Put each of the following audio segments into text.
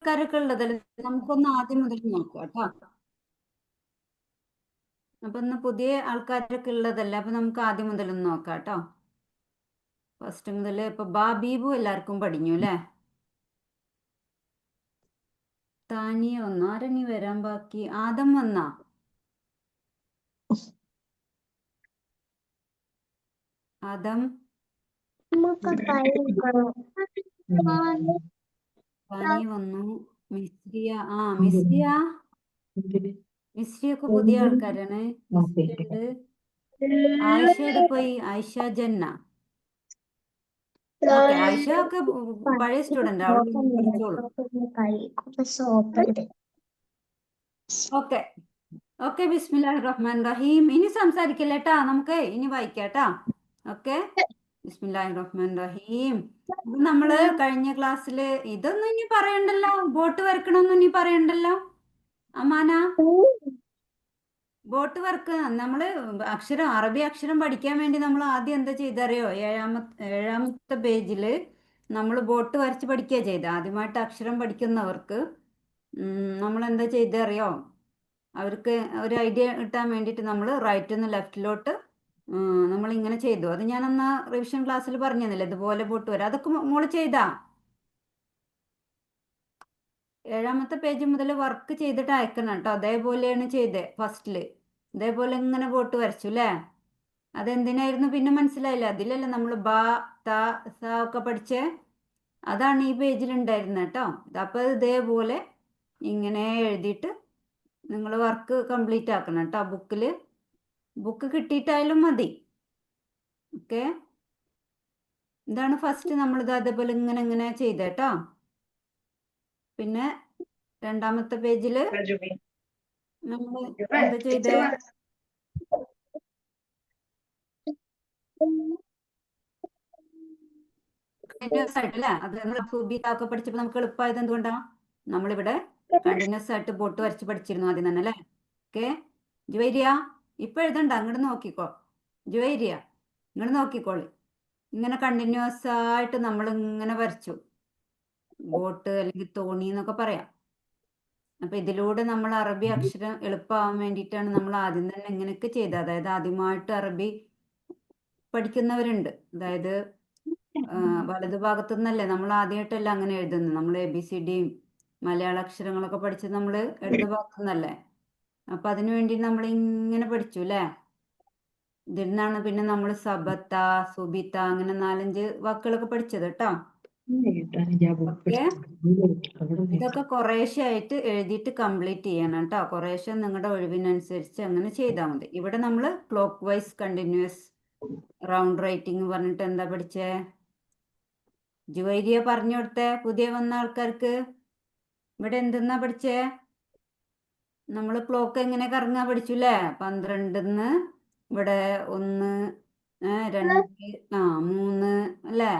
ആൾക്കാരൊക്കെ ഉള്ളതല്ലേ, നമുക്കൊന്ന് ആദ്യം മുതൽ നോക്കാം കേട്ടോ. അപ്പൊ ഇന്ന് പുതിയ ആൾക്കാരൊക്കെ ഉള്ളതല്ലേ, അപ്പൊ നമുക്ക് ആദ്യം മുതൽ ഒന്ന് നോക്കാം കേട്ടോ. ഫസ്റ്റ് മുതൽ ഇപ്പൊ ബാബീബു എല്ലാവർക്കും പഠിഞ്ഞു അല്ലേ. താനിയ വന്നു. ആരനി വരാൻ ബാക്കി? ആദം വന്നാ? ആദം താനിയ വന്നു. മിസ്രിയ മിസ്രിയ മിസ്രിയൊക്കെ പുതിയ ആൾക്കാരാണ്. മിസ്രി ഉണ്ട്. ആയിഷ എവിടെ പോയി? ആയിഷ ജന്ന. ഓക്കെ, ആയിഷ ഒക്കെ പഴയ സ്റ്റുഡന്റ്, അവൾ പഠിച്ചോളൂ. ഓക്കെ ഓക്കെ, ബിസ്മില്ലാഹിർ റഹ്മാൻ റഹീം. ഇനി സംസാരിക്കല്ലേട്ടാ, നമുക്ക് ഇനി വായിക്കാട്ടാ. ഓക്കെ, ബിസ്മില്ലാഹിർ റഹ്മാൻ റഹീം. ഇത് നമ്മള് കഴിഞ്ഞ ക്ലാസ്സില് ഇതൊന്നും ഇനി പറയണ്ടല്ലോ, ബോട്ട് വരക്കണമെന്നും ഇനി പറയണ്ടല്ലോ. അമാന, ബോട്ട് വർക്ക് നമ്മള് അറബി അക്ഷരം പഠിക്കാൻ വേണ്ടി നമ്മൾ ആദ്യം എന്താ ചെയ്തറിയോ? ഏഴാമത്തെ പേജില് നമ്മൾ ബോട്ട് വരച്ച് പഠിക്കുക ചെയ്ത്. ആദ്യമായിട്ട് അക്ഷരം പഠിക്കുന്നവർക്ക് നമ്മൾ എന്താ ചെയ്തറിയോ? അവർക്ക് ഒരു ഐഡിയ കിട്ടാൻ വേണ്ടിയിട്ട് നമ്മൾ റൈറ്റിൽ നിന്ന് ലെഫ്റ്റിലോട്ട് നമ്മൾ ഇങ്ങനെ ചെയ്തു. അത് ഞാനന്ന് റിവിഷൻ ക്ലാസ്സിൽ പറഞ്ഞു തന്നില്ലേ, ഇതുപോലെ ബോട്ട് വരാം. അതൊക്കെ മോള് ചെയ്താ? ഏഴാമത്തെ പേജ് മുതൽ വർക്ക് ചെയ്തിട്ട് അയക്കണം കേട്ടോ. അതേപോലെയാണ് ചെയ്തത് ഫസ്റ്റില്. ഇതേപോലെ ഇങ്ങനെ ബോട്ട് വരച്ചു അല്ലേ. അതെന്തിനായിരുന്നു പിന്നെ മനസ്സിലായില്ല? അതിലല്ലേ നമ്മൾ ബ ത സ ഒക്കെ പഠിച്ചേ. അതാണ് ഈ പേജിൽ ഉണ്ടായിരുന്നത് കേട്ടോ. അപ്പോൾ ഇതേപോലെ ഇങ്ങനെ എഴുതിയിട്ട് നിങ്ങൾ വർക്ക് കംപ്ലീറ്റ് ആക്കണം കേട്ടോ. ബുക്ക് കിട്ടിയിട്ടായാലും മതി. ഓക്കെ, ഇതാണ് ഫസ്റ്റ് നമ്മളിത് അതേപോലെ ഇങ്ങനെ ഇങ്ങനെ ചെയ്തേട്ടോ. പിന്നെ രണ്ടാമത്തെ പേജിൽ നമ്മൾ എന്താ ചെയ്തേ? കണ്ടിന്യൂസ് ആയിട്ട് അല്ലേ. അത് നമ്മൾ ഒക്കെ പഠിച്ചപ്പോൾ നമുക്ക് എളുപ്പമായത് എന്തുകൊണ്ടാണ്? നമ്മളിവിടെ കണ്ടിന്യൂസ് ആയിട്ട് ബോട്ട് വരച്ച് പഠിച്ചിരുന്നു ആദ്യം തന്നെ അല്ലേ. ഓക്കെ, ജുവൈരിയ ഇപ്പൊ എഴുതണ്ട, അങ്ങോട്ട് നോക്കിക്കോ. ജുവൈരിയ ഇങ്ങോട്ട് നോക്കിക്കോളി. ഇങ്ങനെ കണ്ടിന്യൂസ് ആയിട്ട് നമ്മൾ ഇങ്ങനെ വരച്ചു. ബോട്ട് അല്ലെങ്കിൽ തോണി എന്നൊക്കെ പറയാം. അപ്പൊ ഇതിലൂടെ നമ്മൾ അറബി അക്ഷരം എളുപ്പമാവാൻ വേണ്ടിയിട്ടാണ് നമ്മൾ ആദ്യം തന്നെ ഇങ്ങനെയൊക്കെ ചെയ്തത്. അതായത് ആദ്യമായിട്ട് അറബി പഠിക്കുന്നവരുണ്ട്, അതായത് വലതു ഭാഗത്തു നിന്നല്ലേ നമ്മൾ ആദ്യമായിട്ടല്ല അങ്ങനെ എഴുതുന്നത്. നമ്മൾ ABCDയും മലയാള അക്ഷരങ്ങളൊക്കെ പഠിച്ചത് നമ്മൾ ഇടതു ഭാഗത്തു നിന്നല്ലേ. അപ്പൊ അതിനു വേണ്ടി നമ്മൾ ഇങ്ങനെ പഠിച്ചു അല്ലേ. ഇതിൽ നിന്നാണ് പിന്നെ നമ്മൾ സബത്ത, സുബിത്ത അങ്ങനെ 4-5 വാക്കുകളൊക്കെ പഠിച്ചത് കേട്ടോ. ഓക്കെ, ഇതൊക്കെ കുറേശ്ശെ ആയിട്ട് എഴുതിയിട്ട് കംപ്ലീറ്റ് ചെയ്യണം കേട്ടോ. കുറേശ്ശെ നിങ്ങളുടെ ഒഴിവിനനുസരിച്ച് അങ്ങനെ ചെയ്താൽ മതി. ഇവിടെ നമ്മൾ clock vice continuous round writing പറഞ്ഞിട്ട് എന്താ പഠിച്ചേ? ജുവൈരിയ പറഞ്ഞു കൊടുത്തേ പുതിയ വന്ന ആൾക്കാർക്ക്. ഇവിടെ എന്തെന്നാ പഠിച്ചേ? നമ്മൾ ക്ലോക്ക് എങ്ങനെ കറങ്ങാ പഠിച്ചു അല്ലേ. 12 ഇവിടെ 1 2 3 അല്ലേ.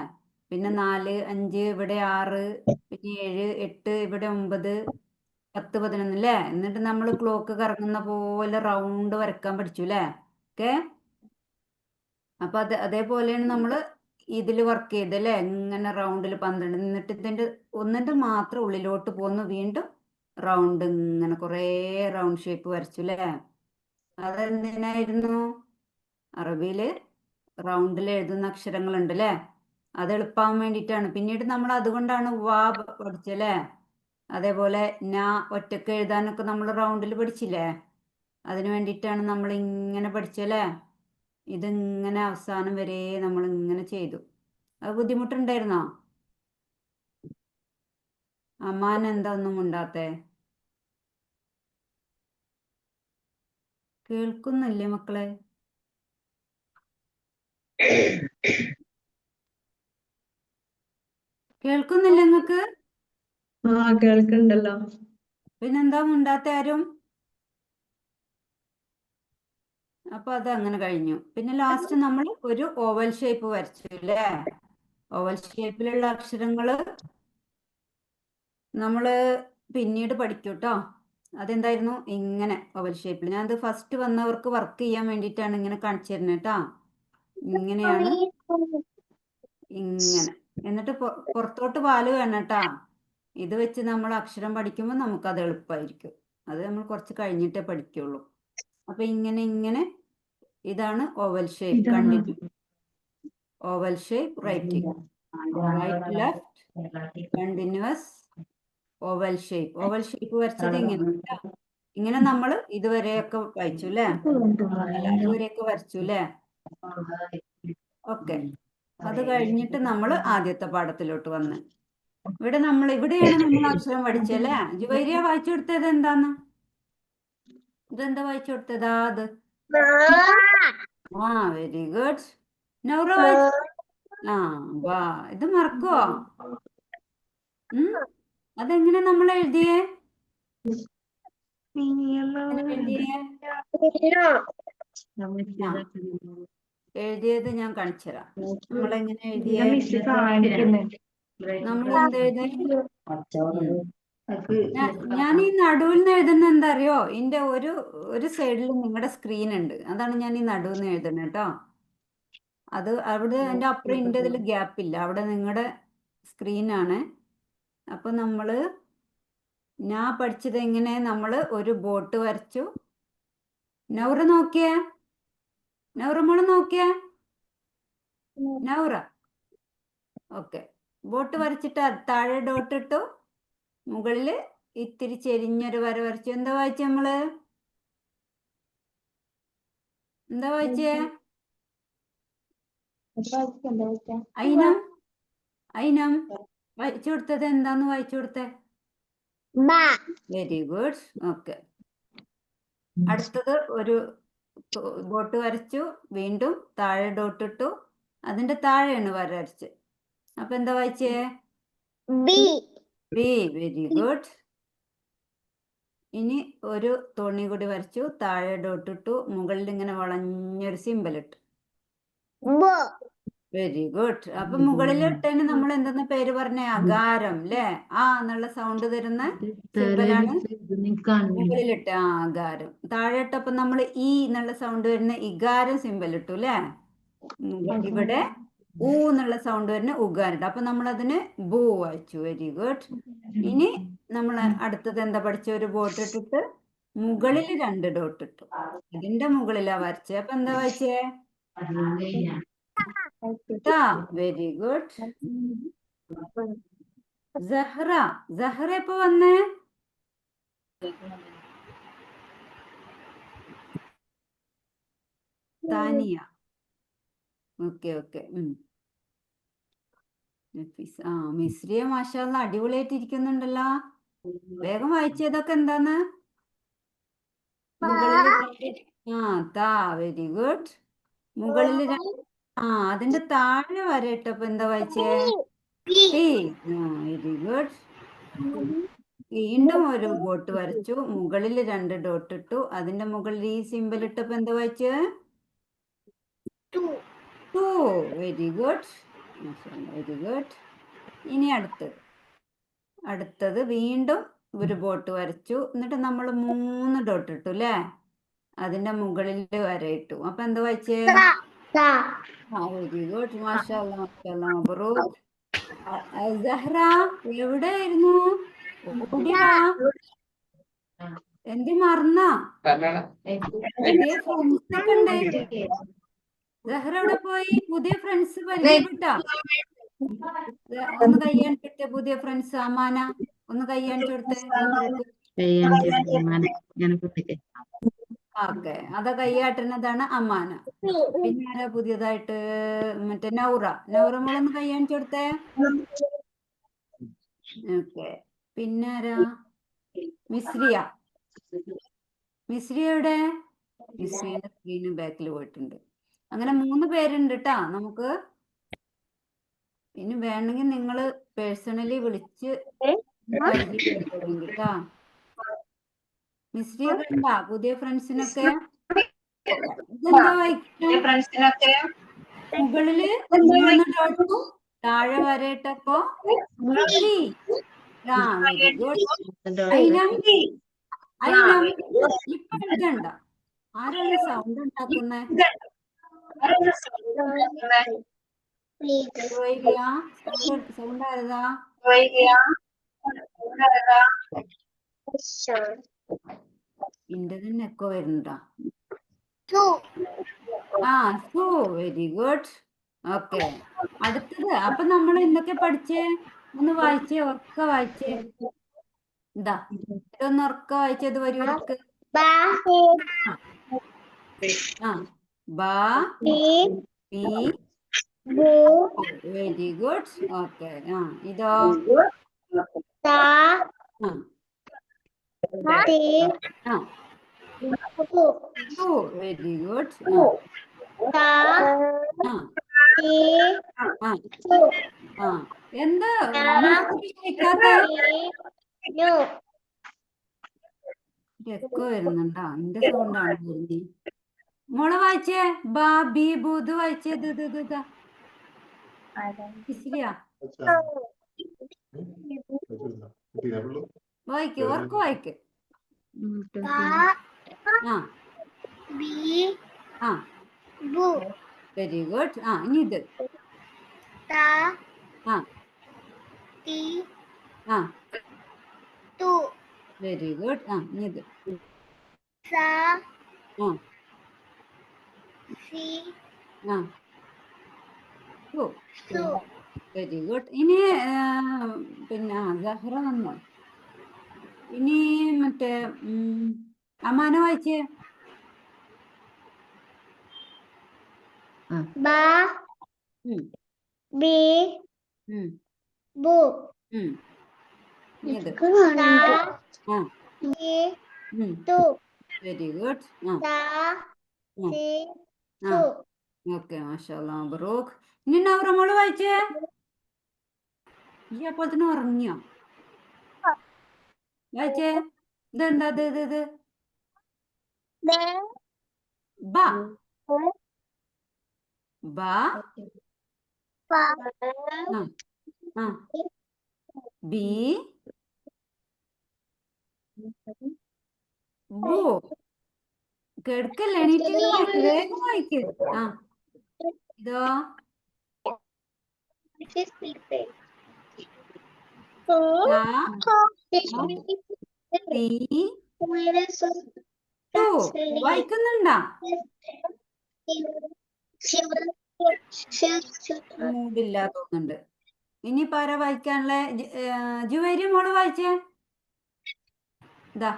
പിന്നെ 4 5 ഇവിടെ 6 പിന്നെ 7 8 ഇവിടെ 9 10 11 അല്ലേ. എന്നിട്ട് നമ്മൾ ക്ലോക്ക് കറങ്ങുന്ന പോലെ റൗണ്ട് വരക്കാൻ പഠിച്ചു അല്ലേ. ഓക്കെ, അപ്പൊ അതേപോലെയാണ് നമ്മൾ ഇതിൽ വർക്ക് ചെയ്തല്ലേ. ഇങ്ങനെ റൗണ്ടിൽ 12 എന്നിട്ട് ഒന്നിന്റെ മാത്രം ഉള്ളിലോട്ട് പോന്ന് വീണ്ടും റൗണ്ട് ഇങ്ങനെ കുറേ റൗണ്ട് ഷേപ്പ് വരച്ചു അല്ലേ. അതെന്തിനായിരുന്നു? അറബിയില് റൗണ്ടിൽ എഴുതുന്ന അക്ഷരങ്ങളുണ്ട് അല്ലേ, അത് എളുപ്പമാവാൻ വേണ്ടിയിട്ടാണ്. പിന്നീട് നമ്മൾ അതുകൊണ്ടാണ് വാ പഠിച്ചല്ലേ. അതേപോലെ ഒറ്റക്ക് എഴുതാനൊക്കെ നമ്മൾ റൗണ്ടിൽ പഠിച്ചില്ലേ. അതിനു വേണ്ടിയിട്ടാണ് നമ്മൾ ഇങ്ങനെ പഠിച്ചല്ലേ. ഇതിങ്ങനെ അവസാനം വരെ നമ്മൾ ഇങ്ങനെ ചെയ്തു. അത് ബുദ്ധിമുട്ടുണ്ടായിരുന്നോ? അമ്മാൻ എന്താ ഒന്നും ഉണ്ടാത്തേ? കേൾക്കുന്നില്ലേ മക്കളെ? കേൾക്കുന്നില്ല നിങ്ങക്ക്? കേൾക്കണ്ടല്ലോ. പിന്നെന്താ മുണ്ടാത്ത ആരും? അപ്പൊ അത് അങ്ങനെ കഴിഞ്ഞു. പിന്നെ ലാസ്റ്റ് നമ്മൾ ഒരു ഓവൽ ഷേപ്പ് വരച്ചു അല്ലേ. ഓവൽ ഷേപ്പിലുള്ള അക്ഷരങ്ങള് നമ്മൾ പിന്നീട് പഠിക്കും കേട്ടോ. അതെന്തായിരുന്നു? ഇങ്ങനെ ഓവൽ ഷേപ്പിൽ. ഞാനത് ഫസ്റ്റ് വന്നവർക്ക് വർക്ക് ചെയ്യാൻ വേണ്ടിയിട്ടാണ് ഇങ്ങനെ കാണിച്ചു തരുന്നത് കേട്ടോ. ഇങ്ങനെയാണ്, ഇങ്ങനെ. എന്നിട്ട് പുറത്തോട്ട് പാല് വേണം കേട്ടാ. ഇത് വെച്ച് നമ്മൾ അക്ഷരം പഠിക്കുമ്പോൾ നമുക്കത് എളുപ്പമായിരിക്കും. അത് നമ്മൾ കുറച്ച് കഴിഞ്ഞിട്ടേ പഠിക്കുള്ളൂ. അപ്പൊ ഇങ്ങനെ ഇതാണ് oval shape. Continue oval shape writing, right left continues oval shape. Oval shape വരച്ചത് ഇങ്ങനെ നമ്മൾ ഇതുവരെയൊക്കെ വായിച്ചു അല്ലേ? അല്ല, ഇതുവരെയൊക്കെ വരച്ചു അല്ലേ? ഓക്കെ. അത് കഴിഞ്ഞിട്ട് നമ്മൾ ആദ്യത്തെ പാഠത്തിലോട്ട് വന്ന് ഇവിടെയാണ് നമ്മൾ അക്ഷരം പഠിച്ചല്ലേ? ജുവൈരിയ വായിച്ചു കൊടുത്തത് എന്താന്ന്? ഇതെന്താ വായിച്ചു കൊടുത്തതാ? അത് വെരി ഗുഡ്. നൗറ വായിച്ചു. വാ, ഇത് മറക്കുവോ? അതെങ്ങനെ നമ്മൾ എഴുതിയേ? എഴുതിയത് ഞാൻ കാണിച്ചു തരാം. നമ്മളെങ്ങനെ എഴുതിയേ? നമ്മൾ എന്ത് എഴുതി? ഞാൻ ഈ നടുവിൽ നിന്ന് എഴുതുന്ന എന്താ അറിയോ? ഇതിന്റെ ഒരു സൈഡിൽ നിങ്ങളുടെ സ്ക്രീൻ ഉണ്ട്, അതാണ് ഞാൻ ഈ നടുവിൽ നിന്ന് എഴുതുന്നത് കേട്ടോ. അത് അവിടെ അതിന്റെ അപ്പുറം ഇതിന്റെ ഇതിൽ ഗ്യാപ്പ് ഇല്ല, അവിടെ നിങ്ങളുടെ സ്ക്രീനാണ്. അപ്പൊ ഞാൻ പഠിച്ചത് എങ്ങനെ? നമ്മൾ ഒരു ബോട്ട് വരച്ചു. നൗറ നോക്കിയേ, നൗറ മോള് നോക്കിയേ, നൗറ. ഓക്കെ, ബോട്ട് വരച്ചിട്ട് താഴെ ഡോട്ട് ഇട്ടു, മുകളില് ഇത്തിരി ചെരിഞ്ഞൊരു വര വരച്ചു. എന്താ വായിച്ച നമ്മള്? എന്താ വായിച്ചേ? ഐനം വായിച്ചു കൊടുത്തത് എന്താന്ന് വായിച്ചു കൊടുത്തേ? Very good. ഓക്കെ. അടുത്തത് ഒരു ബോട്ട് വരച്ചു, വീണ്ടും താഴെ ഡോട്ട് ഇട്ടു, അതിന്റെ താഴെയാണ് വര വരച്ച്. അപ്പൊ എന്താ വായിച്ചേ? ബി. Very good. ഇനി ഒരു തോണി കൂടി വരച്ചു, താഴെ ഡോട്ട് ഇട്ടു, മുകളിൽ ഇങ്ങനെ വളഞ്ഞൊരു സിമ്പൽ ഇട്ടു. Very good. അപ്പൊ മുകളിൽ ഇട്ടതിന് നമ്മൾ എന്തെന്ന പേര് പറഞ്ഞേ? അകാരം അല്ലേ? എന്നുള്ള സൗണ്ട് തരുന്ന സിമ്പലാണ് മുകളിലിട്ട്. അകാരം. താഴെ ഇട്ടപ്പോ നമ്മൾ ഈ എന്നുള്ള സൗണ്ട് വരുന്ന ഇകാരം സിമ്പൽ ഇട്ടു അല്ലേ? ഇവിടെ ഊ എന്നുള്ള സൗണ്ട് വരുന്ന ഉകാരം. അപ്പൊ നമ്മൾ അതിന് ബൂ വായിച്ചു. Very good. ഇനി നമ്മൾ അടുത്തത് എന്താ പഠിച്ച? ഒരു ബോട്ട് ഇട്ടിട്ട് മുകളിൽ 2 ഡോട്ട് ഇട്ടു, ഇതിന്റെ മുകളിലാ വരച്ചേ. അപ്പൊ എന്താ വായിച്ചേ? Very good. സഹ്റ എപ്പോ വന്നേ? താനിയ. ഓക്കെ. മിസ്രിയ മാഷാഅല്ലാ അടിപൊളിയായിട്ട് ഇരിക്കുന്നുണ്ടല്ലോ. വേഗം വായിച്ചതൊക്കെ എന്താന്ന്? Very good. മുകളിൽ അതിന്റെ താഴെ വരെ ഇട്ടപ്പോ എന്താ വായിച്ചേ? Very good. വീണ്ടും ഒരു ബോട്ട് വരച്ചു, മുകളിൽ 2 ഡോട്ട് ഇട്ടു, അതിന്റെ മുകളിൽ ഈ സിമ്പൽ ഇട്ടപ്പോ എന്താ വായിച്ചേ? Very good. Very good. ഇനി അടുത്തത് വീണ്ടും ഒരു ബോട്ട് വരച്ചു, എന്നിട്ട് നമ്മൾ 3 ഡോട്ട് ഇട്ടു അല്ലേ? അതിന്റെ മുകളിൽ വര ഇട്ടു. അപ്പൊ എന്താ വായിച്ചേ? Very good. മാഷാഅല്ലാ മബ്റൂക്ക്. സഹ്റ എവിടെയായിരുന്നു? ഓടിവാ. എന്തി മറന്ന? പുതിയ ഫ്രണ്ട്സ് ഒക്കെ ഉണ്ട്. സഹ്റ എവിടെ പോയി? പുതിയ ഫ്രണ്ട്സ് പരിചയപ്പെട്ടോ? ഒന്ന് കയ്യാണിച്ചെടുത്തേ. പുതിയ ഫ്രണ്ട്സ് അമാന ഒന്ന് കയ്യാണിച്ചെടുത്തേ. ഓക്കെ, അതാ കയ്യാട്ടുന്നതാണ് അമാന. പിന്നെ ആരാ പുതിയതായിട്ട്? മറ്റേ നൗറ മോളൊന്ന് കയ്യാണിച്ചെടുത്തേ. ഓക്കെ, പിന്നെ ആരാ? മിസ്രിയ എവിടെ? മിസ്രിയുടെ സ്ക്രീന് ബാക്കിൽ പോയിട്ടുണ്ട്. അങ്ങനെ 3 പേരുണ്ട് കേട്ടാ നമുക്ക്. ഇനി വേണമെങ്കിൽ നിങ്ങൾ പേഴ്സണലി വിളിച്ച് കേട്ടാ. മിസ്രിയ കണ്ട പുതിയ ഫ്രണ്ട്സിനൊക്കെ? ഇതെന്താ വായിക്കുക? മുകളില് 3 ഡോട്ടും താഴെ വരയിട്ടപ്പോ വെരി ഗുഡ്. ഇപ്പൊ എടുക്കണ്ട. ആരാണ് സൗണ്ട് ഉണ്ടാക്കുന്നേ? സൗണ്ട് ആരതാ? ഇന്റെ തന്നെ എക്കോ വരുന്നുണ്ടോ? സു വെരി ഗുഡ്. ഓക്കെ, അടുത്തത്. അപ്പൊ നമ്മൾ എന്തൊക്കെ പഠിച്ചേ? ഒന്ന് വായിച്ചേ, ഉറക്ക വായിച്ചേ. ഇതാ, ഇതൊന്ന് ഉറക്ക വായിച്ചത് വരിവർക്ക്. ബാ ബി വെരി ഗുഡ്. ഓക്കെ, ഇതോ? Very good. എന്താ കേൾക്കാത്ത? എക്കോ വരുന്നുണ്ടോ? എന്റെ സൗണ്ടാണ് വരുന്നത്. മോള് വായിച്ചേ, ബാ ബി ബൂത് വായിച്ചത്. വായിക്ക്, ഉറക്കം വായിക്ക്. Very good. ഇനി ഇത്. Very good. ഇനി ഇത്. Very good. ഇനി പിന്നെ സഹ്റ വന്നോ? ഇനി മറ്റേ അമാന വായിച്ചേ. Very good. ഓക്കെ, മാഷാഅല്ലാ, മബ്റൂക്ക്. ഇനി നൗറ മോള് വായിച്ചേ. ഈ അപ്പോൾ തന്നെ ഉറങ്ങിയോ? വായിച്ചേ. ഇതെന്താ? ഇത് ബാ ബാ ബി ബു. കേൾക്കല്ലേ? എണീറ്റ് വായിക്ക്, വേഗം വായിക്ക്. ഇതോ? വായിക്കുന്നുണ്ടാ? മൂടില്ല തോന്നുന്നുണ്ട്. ഇനി പാര വായിക്കാനുള്ള? ജുവൈരി മോള് വായിച്ചേ. ഇതാ,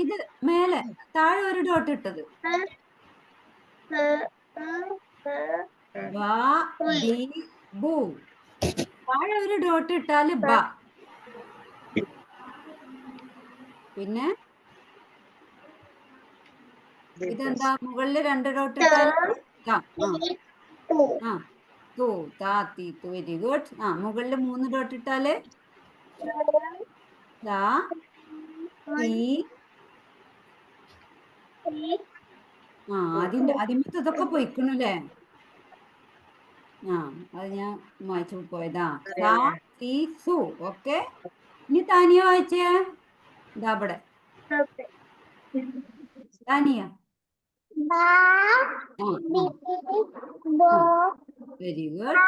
ഇത് മേലെ താഴെ ഒരു ഡോട്ട് ഇട്ടത്. താഴെ ഒരു ഡോട്ട് ഇട്ടാല് ബ. പിന്നെ ഇതെന്താ? മുകളില് 2 ഡോട്ട് ഇട്ടാല് വെരി ഗുഡ്. മുകളില് 3 ഡോട്ട് ഇട്ടാല് അതിമത്തെ ഇതൊക്കെ പോയിക്കണല്ലേ? അത് ഞാൻ വായിച്ചു പോയതാ. ഓക്കെ, ഇനി താനിയ വായിച്ചേ. ഇതാ ഇവിടെ Tania. Very good.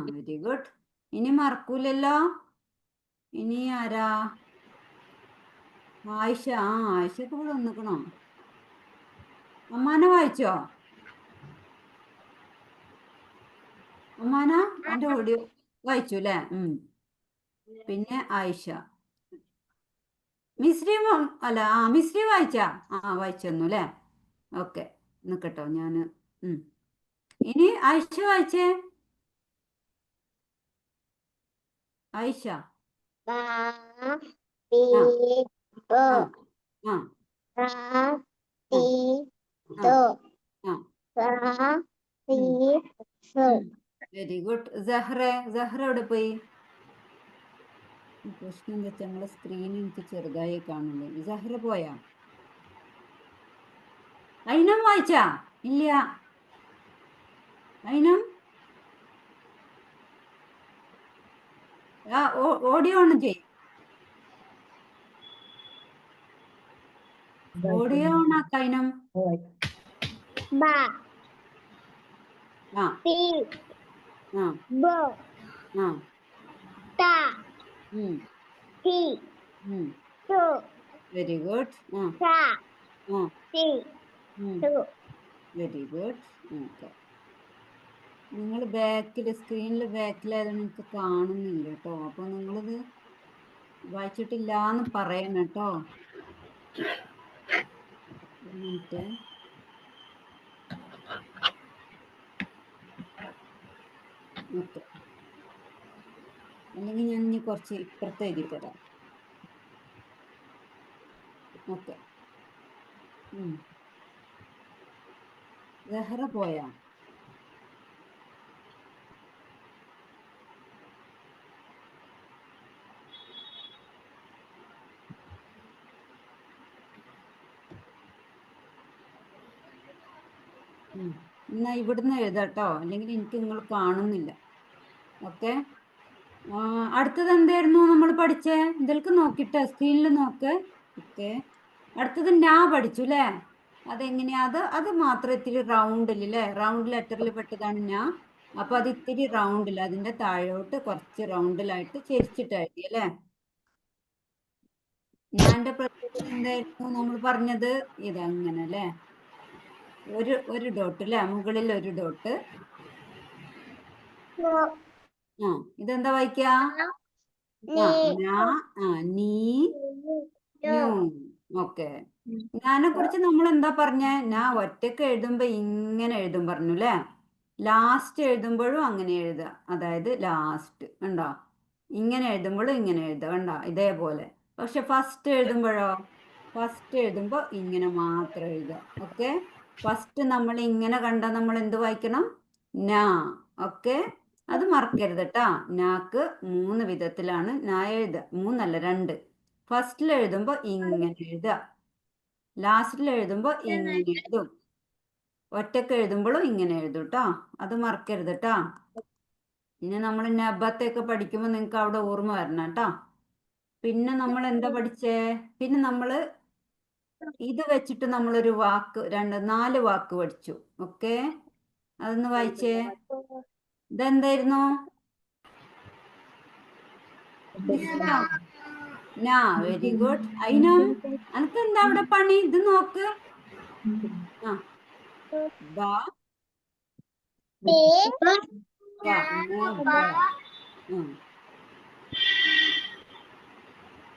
Very good. ഇനി മറക്കൂലല്ലോ. ഇനി ആരാ? ആയിഷ. ആയിഷക്ക് ഇവിടെ വന്നിക്കണോ? അമ്മാന വായിച്ചോ? അമ്മാന എന്റെ ഓഡിയോ വായിച്ചു അല്ലേ? പിന്നെ ആയിഷ. മിസ്രി അല്ല, മിസ്രി വായിച്ചാ? വായിച്ചു തന്നു അല്ലേ? ഓക്കെ, നിക്കട്ടോ ഞാന്. ഇനി ആയിഷ വായിച്ചേ. ആയിഷ. Very good. സഹ്റ എവിടെ പോയി? പ്രശ്നം എന്താ വെച്ചാൽ നമ്മളെ സ്ക്രീൻ എനിക്ക് ചെറുതായി കാണുള്ളൂ. സഹ്റ പോയാ? ഐനം വായിച്ചാ? ഇല്ല. ഐനം ഓഡിയോ ഓൺ ചെയ്. ഓഡിയോ ഓൺ ആക്ക ഐനം. Ba, ആ ti, ആ bo, ആ ta, ഉം ti, ഉം tu, വെരി ഗുഡ്. ആ ta, ആ ti, ഉം tu. Very good. ഓക്കെ. നിങ്ങൾ സ്ക്രീനിൽ ബാക്കിലായതുകൊണ്ട് എനിക്ക് കാണുന്നില്ല കേട്ടോ. അപ്പോൾ നിങ്ങളിത് വായിച്ചിട്ടില്ല എന്ന് പറയണം കേട്ടോ. ഒരു മിനിറ്റ്. ഓക്കെ. അല്ലെങ്കിൽ ഞാൻ ഇനി കുറച്ച് ഇപ്പുറത്ത് എഴുതി തരാം. ഓക്കെ. സെഹ്റ പോയാ? എന്നാ ഇവിടുന്ന് എഴുതാട്ടോ, അല്ലെങ്കിൽ എനിക്ക് നിങ്ങൾ കാണുന്നില്ല. ഓക്കെ. അടുത്തത് എന്തായിരുന്നു നമ്മൾ പഠിച്ചേ? ഇതിലേക്ക് നോക്കിട്ടെ, സ്ക്രീനിൽ നോക്ക്. ഓക്കെ. അടുത്തത് ഞാ പഠിച്ചു അല്ലേ? അതെങ്ങനെയാ? അത് മാത്രം ഇത്തിരി റൗണ്ടിൽ അല്ലേ? റൗണ്ട് ലെറ്ററിൽ പെട്ടതാണ് ഞാ. അപ്പൊ അത് ഇത്തിരി റൗണ്ടിൽ, അതിന്റെ താഴോട്ട് കുറച്ച് റൗണ്ടിലായിട്ട് ചെരിച്ചിട്ട് എഴുതി അല്ലേ? ഞാന്റെ പ്രത്യേകത എന്തായിരുന്നു നമ്മൾ പറഞ്ഞത്? ഇതങ്ങനെ അല്ലേ? ഒരു ഡോട്ട് അല്ലേ? മുകളിൽ ഒരു ഡോട്ട്. ആ ഇതെന്താ വായിക്ക? ആ ഞാ, ആ നീ, ന്യൂ. ഓക്കെ. ഞാനെ കുറിച്ച് നമ്മൾ എന്താ പറഞ്ഞ? ഞാൻ ഒറ്റക്ക് എഴുതുമ്പോ ഇങ്ങനെ എഴുതും പറഞ്ഞു അല്ലേ? ലാസ്റ്റ് എഴുതുമ്പോഴും അങ്ങനെ എഴുതുക. അതായത് ലാസ്റ്റ് ഉണ്ടോ? ഇങ്ങനെ എഴുതുമ്പോഴും ഇങ്ങനെ എഴുതുക കണ്ടോ? ഇതേപോലെ. പക്ഷെ ഫസ്റ്റ് എഴുതുമ്പോഴോ? ഫസ്റ്റ് എഴുതുമ്പോ ഇങ്ങനെ മാത്രം എഴുതുക. ഓക്കെ. ഫസ്റ്റ് നമ്മൾ ഇങ്ങനെ കണ്ട നമ്മൾ എന്ത് വായിക്കണം? നാ. ഓക്കെ. അത് മറക്കരുത് കേട്ടാ. നാക്ക് 3 വിധത്തിലാണ് നാ എഴുതുക. 3 അല്ല 2. ഫസ്റ്റിൽ എഴുതുമ്പോ ഇങ്ങനെ എഴുതുക. ലാസ്റ്റിൽ എഴുതുമ്പോ ഇങ്ങനെ എഴുതും. ഒറ്റക്ക് എഴുതുമ്പോഴും ഇങ്ങനെ എഴുതും കേട്ടോ. അത് മറക്കരുത് കേട്ടോ. ഇനി നമ്മൾ നബത്തൊക്കെ പഠിക്കുമ്പോൾ നിങ്ങൾക്ക് അവിടെ ഓർമ്മ വരണം കേട്ടോ. പിന്നെ നമ്മൾ എന്താ പഠിച്ചേ? പിന്നെ നമ്മൾ ഇത് വെച്ചിട്ട് നമ്മളൊരു വാക്ക് 4 വാക്ക് പഠിച്ചു. ഓക്കെ. അതൊന്ന് വായിച്ചേ. ഇതെന്തായിരുന്നു? നാ. Very good. ഐനം, അനക്ക് എന്താ അവിടെ പണി? ഇത് നോക്ക്. ആ ബ ബ നബ.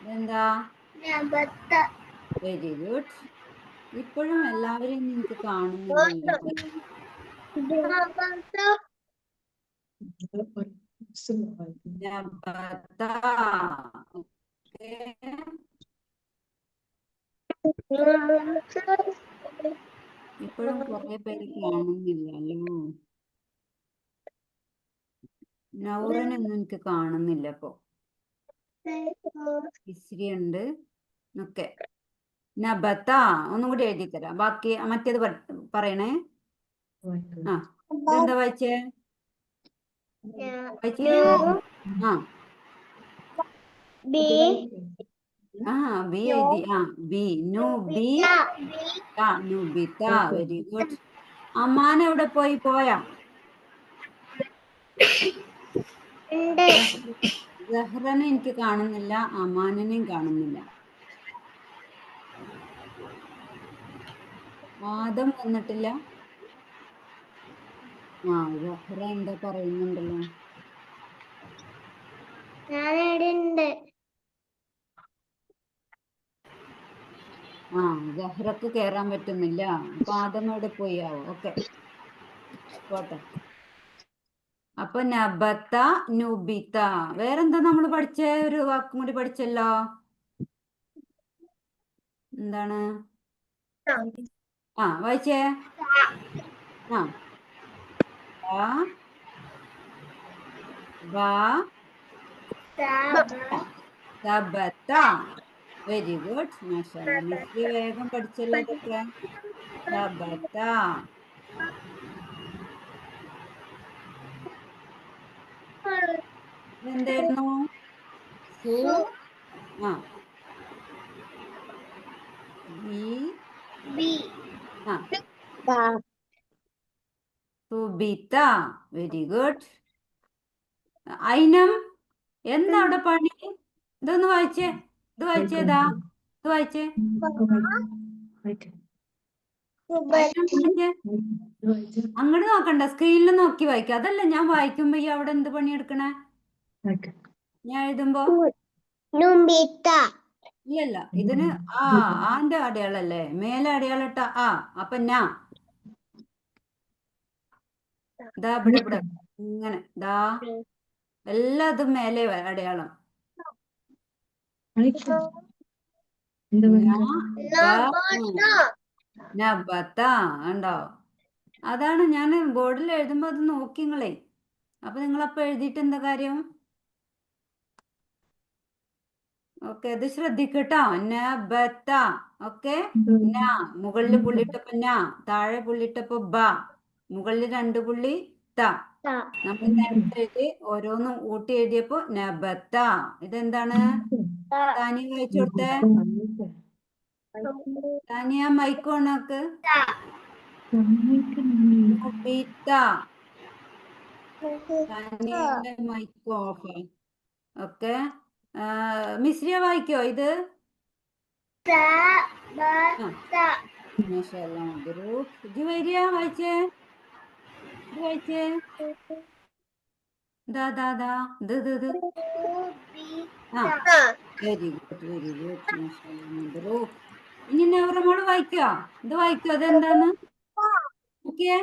ഇതെന്താ? Very good. ഇപ്പോഴും എല്ലാവരെയും എനിക്ക് കാണുന്നില്ലല്ലോ. നബത. ഓക്കേ. ഇപ്പോഴും കുറെ പേര് കാണുന്നില്ലല്ലോ. നൗറനൊന്നും എനിക്ക് കാണുന്നില്ല ഇപ്പൊ. ഇസ്രി ഉണ്ട്. ഓക്കെ. നബത്ത ഒന്നും കൂടി എഴുതി തരാം. ബാക്കി മറ്റേത് പറയണേ. ആ ഇതെന്താ വായിച്ചേ? വായിച്ചില്ലേ? ആ ആ ബി എഴുതി. ആ ബി. നു ബി ത. നുബിത. Very good. അമ്മാൻ എവിടെ പോയാ? സഹ്റനെ എനിക്ക് കാണുന്നില്ല, അമാനിനെയും കാണുന്നില്ല. ആദം വന്നിട്ടില്ല. ആ സഹ്റ എന്താ പറയുന്നുണ്ടല്ലോ. ആ സഹ്റക്ക് കേറാൻ പറ്റുന്നില്ല. അപ്പൊ ആദം എവിടെ പോയാവോ? ഓക്കെ, പോട്ടെ. അപ്പൊ നബത്ത, നുബിത. വേറെന്താ നമ്മൾ പഠിച്ചേ? ഒരു വാക്കും കൂടി പഠിച്ചല്ലോ. എന്താണ്? ആ വായിച്ചേ. ആ സബത്ത. Very good. മാഷാഅല്ലാ. മിസ്രി വേഗം പഠിച്ചല്ലോ ഇതൊക്കെ. തബത്ത. എന്തായിരുന്നു? സു ആ ബി ആ സുബിത്ത. Very good. ഐനം എന്താ അവിടെ പണി? ഇതൊന്ന് വായിച്ചേ, ഇത് വായിച്ചേതാ, ഇത് വായിച്ചേ, ഐനം വായിച്ചേ. അങ്ങോട്ട് നോക്കണ്ട, സ്ക്രീനിൽ നോക്കി വായിക്കുക. അതല്ല ഞാൻ വായിക്കുമ്പോ ഈ അവിടെ എന്ത് പണിയെടുക്കണേ? ഞാൻ എഴുതുമ്പോ Numbita. ഇല്ലല്ല, ഇതിന് ആന്റെ അടയാളല്ലേ, മേലെ അടയാളിട്ട ആ. അപ്പൊ ഞാ ദാ ഇവിടെ ഇങ്ങനെ ദാ എല്ലാതും മേലെ അടയാളം. നബത്ത ഉണ്ടോ? അതാണ് ഞാൻ ബോർഡിൽ എഴുതുമ്പോ അത് നോക്കി നിങ്ങളെ. അപ്പൊ നിങ്ങളപ്പോ എഴുതിയിട്ട് എന്താ കാര്യം? ഓക്കെ, ഇത് ശ്രദ്ധിക്കട്ടോ. നബത്ത. ഓക്കെ, ന മുകളിൽ പുള്ളിട്ടപ്പോ ന, താഴെ പുള്ളിട്ടപ്പോ ബ, മുകളിൽ 2 പുള്ളി ത. നമ്മൾ നേരത്തെ എഴുതി ഓരോന്നും ഊട്ടി എഴുതിയപ്പോ നബത്ത. ഇതെന്താണ്? താനിയ വായിച്ചു കൊടുത്തേ. താനിയ മൈക്ക് ഓണാക്ക്. താനിയയുടെ മൈക്ക് ഓഫ്. ഓക്കെ, മിശ്രിയ വായിക്കോ ഇത്? ജുവൈരിയ വായിച്ചേ, ഇത് വായിച്ചേ. ദാ ദാ ദാ ഇത് വെരി ഗുഡ്, വെരി ഗുഡ്. ഇനി നെവറമോള് വായിക്കോ? ഇത് വായിക്കോ, അതെന്താന്ന് നോക്കിയേ,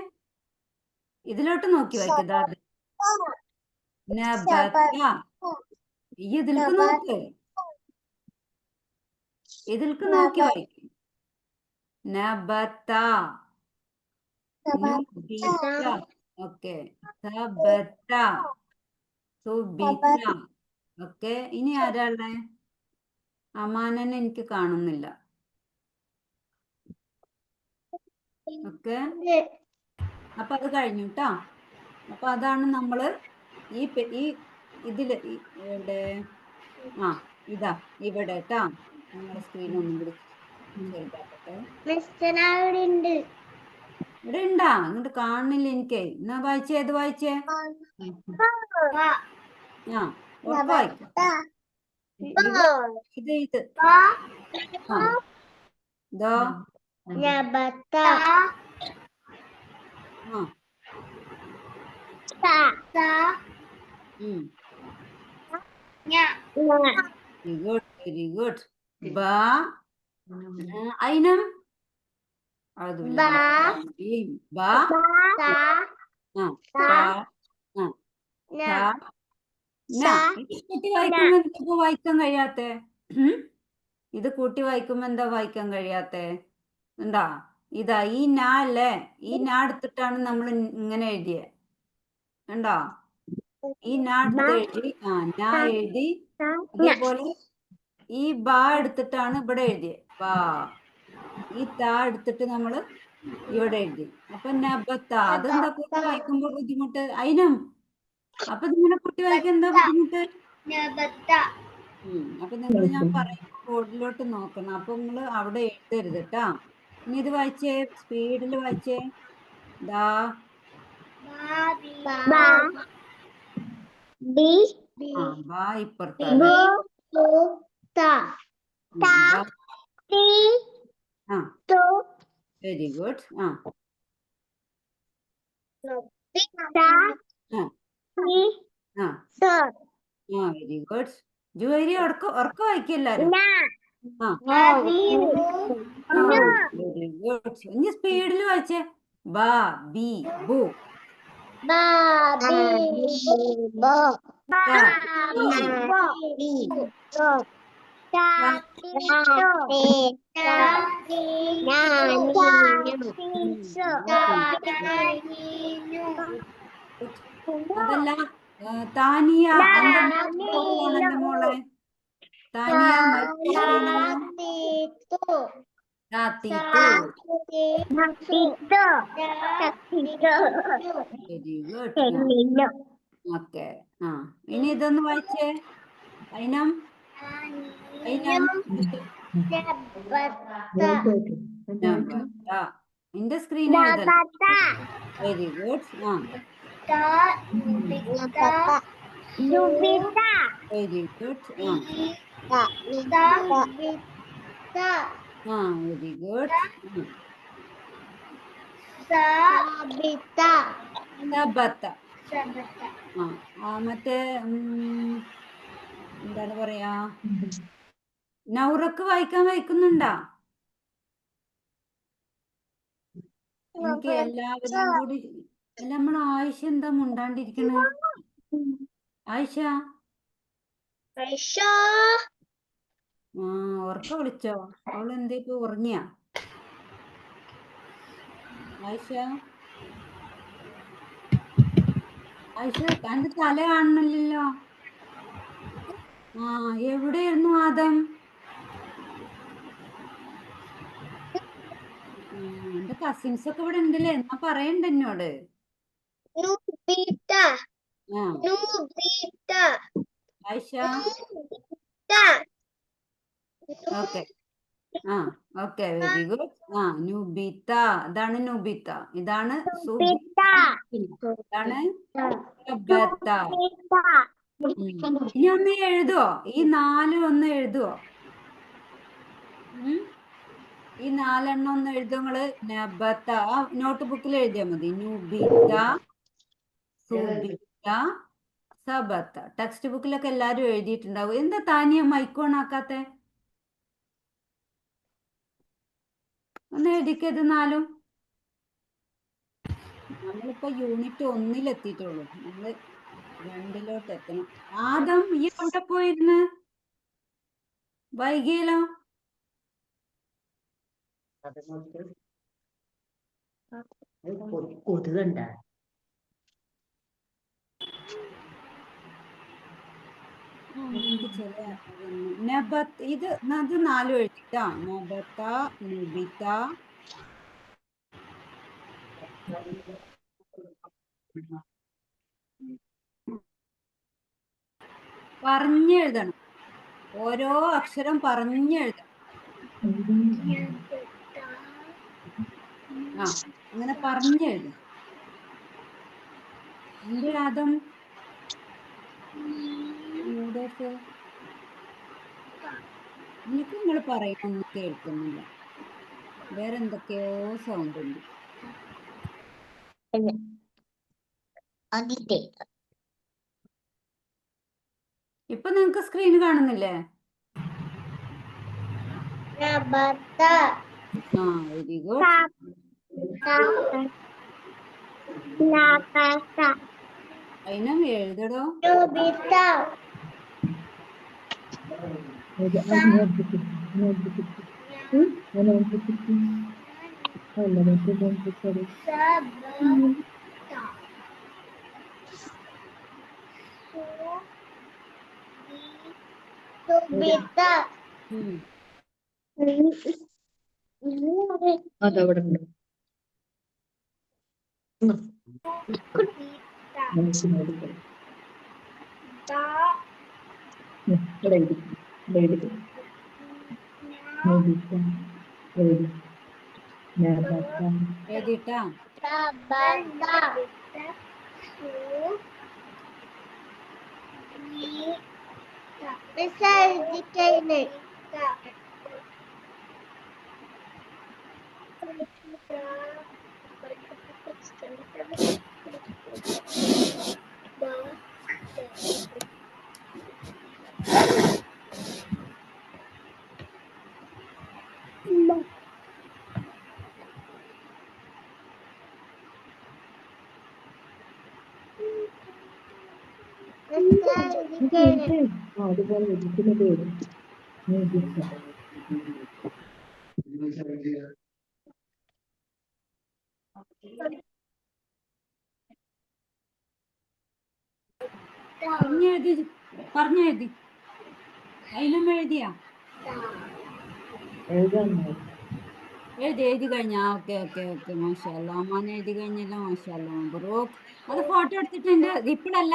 ഇതിലോട്ട് നോക്കി വായിക്കതാ. ഈ ഇതിൽക്ക് നോക്ക്, ഇതിൽക്ക് നോക്കി വായിക്കും. നബത്ത. ഓക്കെ, തബത്ത, സുബിത്ത. ഓക്കെ, ഇനി ആരാളുടെ? അമാനനെ എനിക്ക് കാണുന്നില്ല. ഓക്കെ, അപ്പൊ അത് കഴിഞ്ഞു കേട്ടോ. അപ്പൊ അതാണ് നമ്മള് ഈ ഇതില് ഇവിടെ ഇതാ ഇവിടെ കേട്ടോ. നിങ്ങളുടെ സ്ക്രീൻ ഒന്നും കൂടി ചെറുതാക്കട്ടെ. ഇവിടെ ഉണ്ടാ? അങ്ങോട്ട് കാണുന്നില്ല എനിക്ക്. എന്നാ വായിച്ചേ, ഏത് വായിച്ചേ? ഉറപ്പ് വായിക്കാം. ഇത് ഇതോ വെരി ഗുഡ്. ഐനം കൂട്ടി വായിക്കുമ്പോ എന്താ വായിക്കാൻ കഴിയാത്തെ? ഇത് കൂട്ടി വായിക്കുമ്പോ എന്താ വായിക്കാൻ കഴിയാത്തെ? എന്താ ഇതാ ഈ നാ അല്ലേ, ഈ നാ എടുത്തിട്ടാണ് നമ്മൾ ഇങ്ങനെ എഴുതിയത്. ഉണ്ടോ? ഈ നാ എടുത്ത് എഴുതി, നാ എഴുതി. അതേപോലെ ഈ ബാ എടുത്തിട്ടാണ് ഇവിടെ എഴുതിയത്. ബാ. ഈ താ എടുത്തിട്ട് നമ്മള് ഇവിടെ എഴുതി. അപ്പൊ നബത്ത. അതെന്താ കൂട്ടി വായിക്കുമ്പോ ബുദ്ധിമുട്ട്? ഐനം, അപ്പൊ നിങ്ങളെ കുട്ടി വായിക്കാൻ എന്താ ബുദ്ധിമുട്ട്? അപ്പൊ നിങ്ങൾ ഞാൻ പറയുമ്പോ ബോർഡിലോട്ട് നോക്കണം. അപ്പൊ നിങ്ങള് അവിടെ എഴുതരുത് കേട്ടാ. ഇനി ഇത് വായിച്ചേ, സ്പീഡിൽ വായിച്ചേ. ദാ ബാ ഇപ്പുറത്താണ്. Very good. Very good. Juvairi ഉറക്ക വായിക്കല്ലാരും. Very good. ഇനി സ്പീഡിൽ വായിച്ചേ. ബാ ബി ബു. അതല്ല താനിയ, എന്റെ മോളെ Tania Tatitu. Tito. Tito. Very good. Tenino. Okay. ആ ഇനി ഇതൊന്ന് വായിച്ചേ. അയിനം അയിനം നബത്ത. നിന്റെ സ്ക്രീൻ എഴുതണം. Nabata. Very good. ആ Nabata. Nubita. Very good. ആ Nubita. ആ വെരി ഗുഡ്. Sabita. സബത്ത. Sabata. മറ്റേ എന്താണ് പറയാ, നൗറക്ക് വായിക്കാൻ വായിക്കുന്നുണ്ടാ? എനിക്ക് എല്ലാവരും കൂടി നമ്മൾ ആയിഷ എന്താ മുണ്ടാണ്ടിരിക്കണേ? ആയിഷ Aisha. ഉറക്ക വിളിച്ചോ? അവള് എന്തേ ഇപ്പൊ ഉറങ്ങിയ? ആയിഷ ആയിഷ തന്റെ തല കാണുന്നില്ലല്ലോ. എവിടെയായിരുന്നു ആദം? എന്റെ കസിൻസ് ഒക്കെ ഇവിടെ ഉണ്ടല്ലേ, എന്നാ പറയണ്ട എന്നോട്. Nubita. ആ Nubita. Ayisha Nubita. Okay. Okay very good. Nubita. ഇതാണ് നുബിത്ത. ഇതാണ് Nubita. ഇതാണ് സബത്ത. ഇനി ഒന്ന് എഴുതുവോ? ഈ 4 ഒന്ന് എഴുതുവോ? ഈ 4 ഒന്ന് എഴുതുക നിങ്ങള്. നബത്ത നോട്ട് ബുക്കിൽ എഴുതിയാൽ മതി. നുബിത്ത, സുബിത്ത, സബത്ത. ടെക്സ്റ്റ് ബുക്കിലൊക്കെ എല്ലാരും എഴുതിയിട്ടുണ്ടാവും. എന്താ താനിയ മൈക്കോൺ ആക്കാത്തെ? ഒന്ന് എഴുതിക്കത് 4. നമ്മളിപ്പോ യൂണിറ്റ് 1 എത്തിയിട്ടുള്ളൂ. നമ്മള് 2 എത്തണം. ആദം ഈ എവിടെ പോയിരുന്ന്? വൈകിയല്ലോ. കൊതുകണ്ട എനിക്ക് ചില നബത്ത് ഇത് 4 എഴുതിട്ടാ. നബത്ത, നുബിത്ത, പറഞ്ഞെഴുതണം. ഓരോ അക്ഷരം പറഞ്ഞെഴുതണം. അങ്ങനെ പറഞ്ഞെഴുതണം. എന്റെ ആദം മൂടോഫ് എനിക്ക് നിങ്ങൾ പറയുന്നൊന്നും കേൾക്കുന്നില്ല. വേറെ എന്തൊക്കെയോ സൗണ്ട് ഉണ്ട്. ഇപ്പൊ നിങ്ങക്ക് സ്ക്രീൻ കാണുന്നില്ലേ? Very good. അതിനും എഴുതടോ. അതവിടെ ഉണ്ട്. എഴുതിട്ടാ. അതുപോലെ ഇരിക്കുന്ന പേര് പറഞ്ഞെഴുതി. അതിനും എഴുതിയാ? എഴുതാൻ എഴുതി കഴിഞ്ഞാ ഓക്കെ ഓക്കെ ഓക്കെ മാഷാല്ല അമ്മാനെ എഴുതി കഴിഞ്ഞല്ലോ മാഷാല്ല മബ്രൂക്ക്. അത് ഫോട്ടോ എടുത്തിട്ട് എന്റെ ഇപ്പോഴല്ല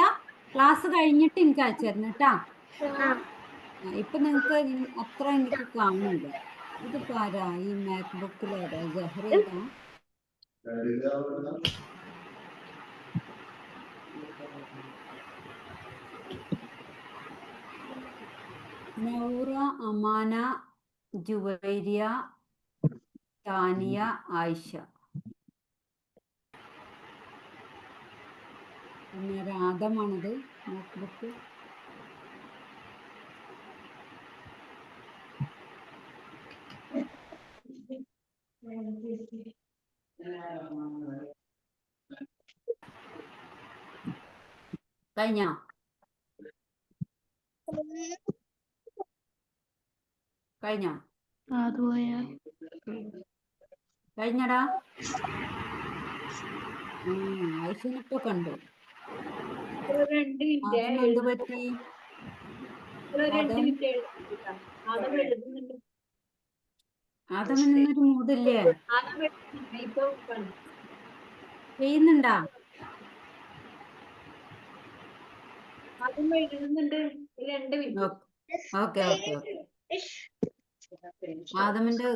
ക്ലാസ് കഴിഞ്ഞിട്ട് എനിക്ക് അയച്ചു തരണം കേട്ടാ. ഇപ്പൊ നിങ്ങക്ക് അത്ര എനിക്ക് കാണൂല. ഇതിപ്പോ ആരാ ഈ മാക്ബുക്കിലാരാ ജഹ്റേതാ? നൗറ, അമാന, ജുവൈരിയ, താനിയ, ആയിഷ. പിന്നെ ആദമാണത് മാക്ബുക്ക്. കഴിഞ്ഞോ? കഴിഞ്ഞോ? കഴിഞ്ഞടാ. ആയിഷനിപ്പൊ കണ്ടു. ആദം എന്ത് പറ്റി? ആദമിന് ഇന്നൊരു മൂടില്ലേ? ചെയ്യുന്നുണ്ടാ? Okay okay okay. ആദമിന്റെ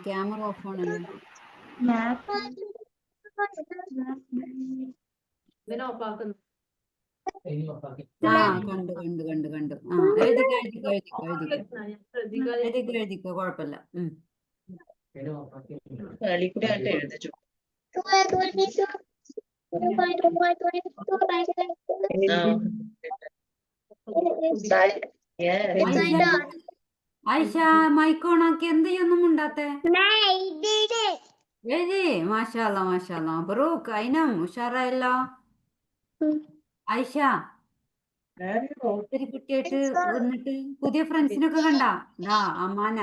ക്യാമറ ഓഫ് ആണല്ലോ. കണ്ടു കണ്ടു കണ്ടു കണ്ടു. എഴുതിക്കോ എഴുതിക്കോ എഴുതിക്കോ എഴുതിക്കോ എഴുതിക്കോ എഴുതിക്കോ കുഴപ്പമില്ല. ആയിഷ മൈക്ക് ഓണാക്കി എന്ത് ചെയ്യൊന്നും ഉണ്ടാത്തേ? എഴുതി. മാഷാല്ല മാഷാല്ല മബ്രൂക്ക്. അയിനം ഉഷാറായല്ലോ. ആയിഷ ഒത്തിരി കുട്ടിയായിട്ട് വന്നിട്ട് പുതിയ ഫ്രണ്ട്സിനൊക്കെ കണ്ടാ? അമാന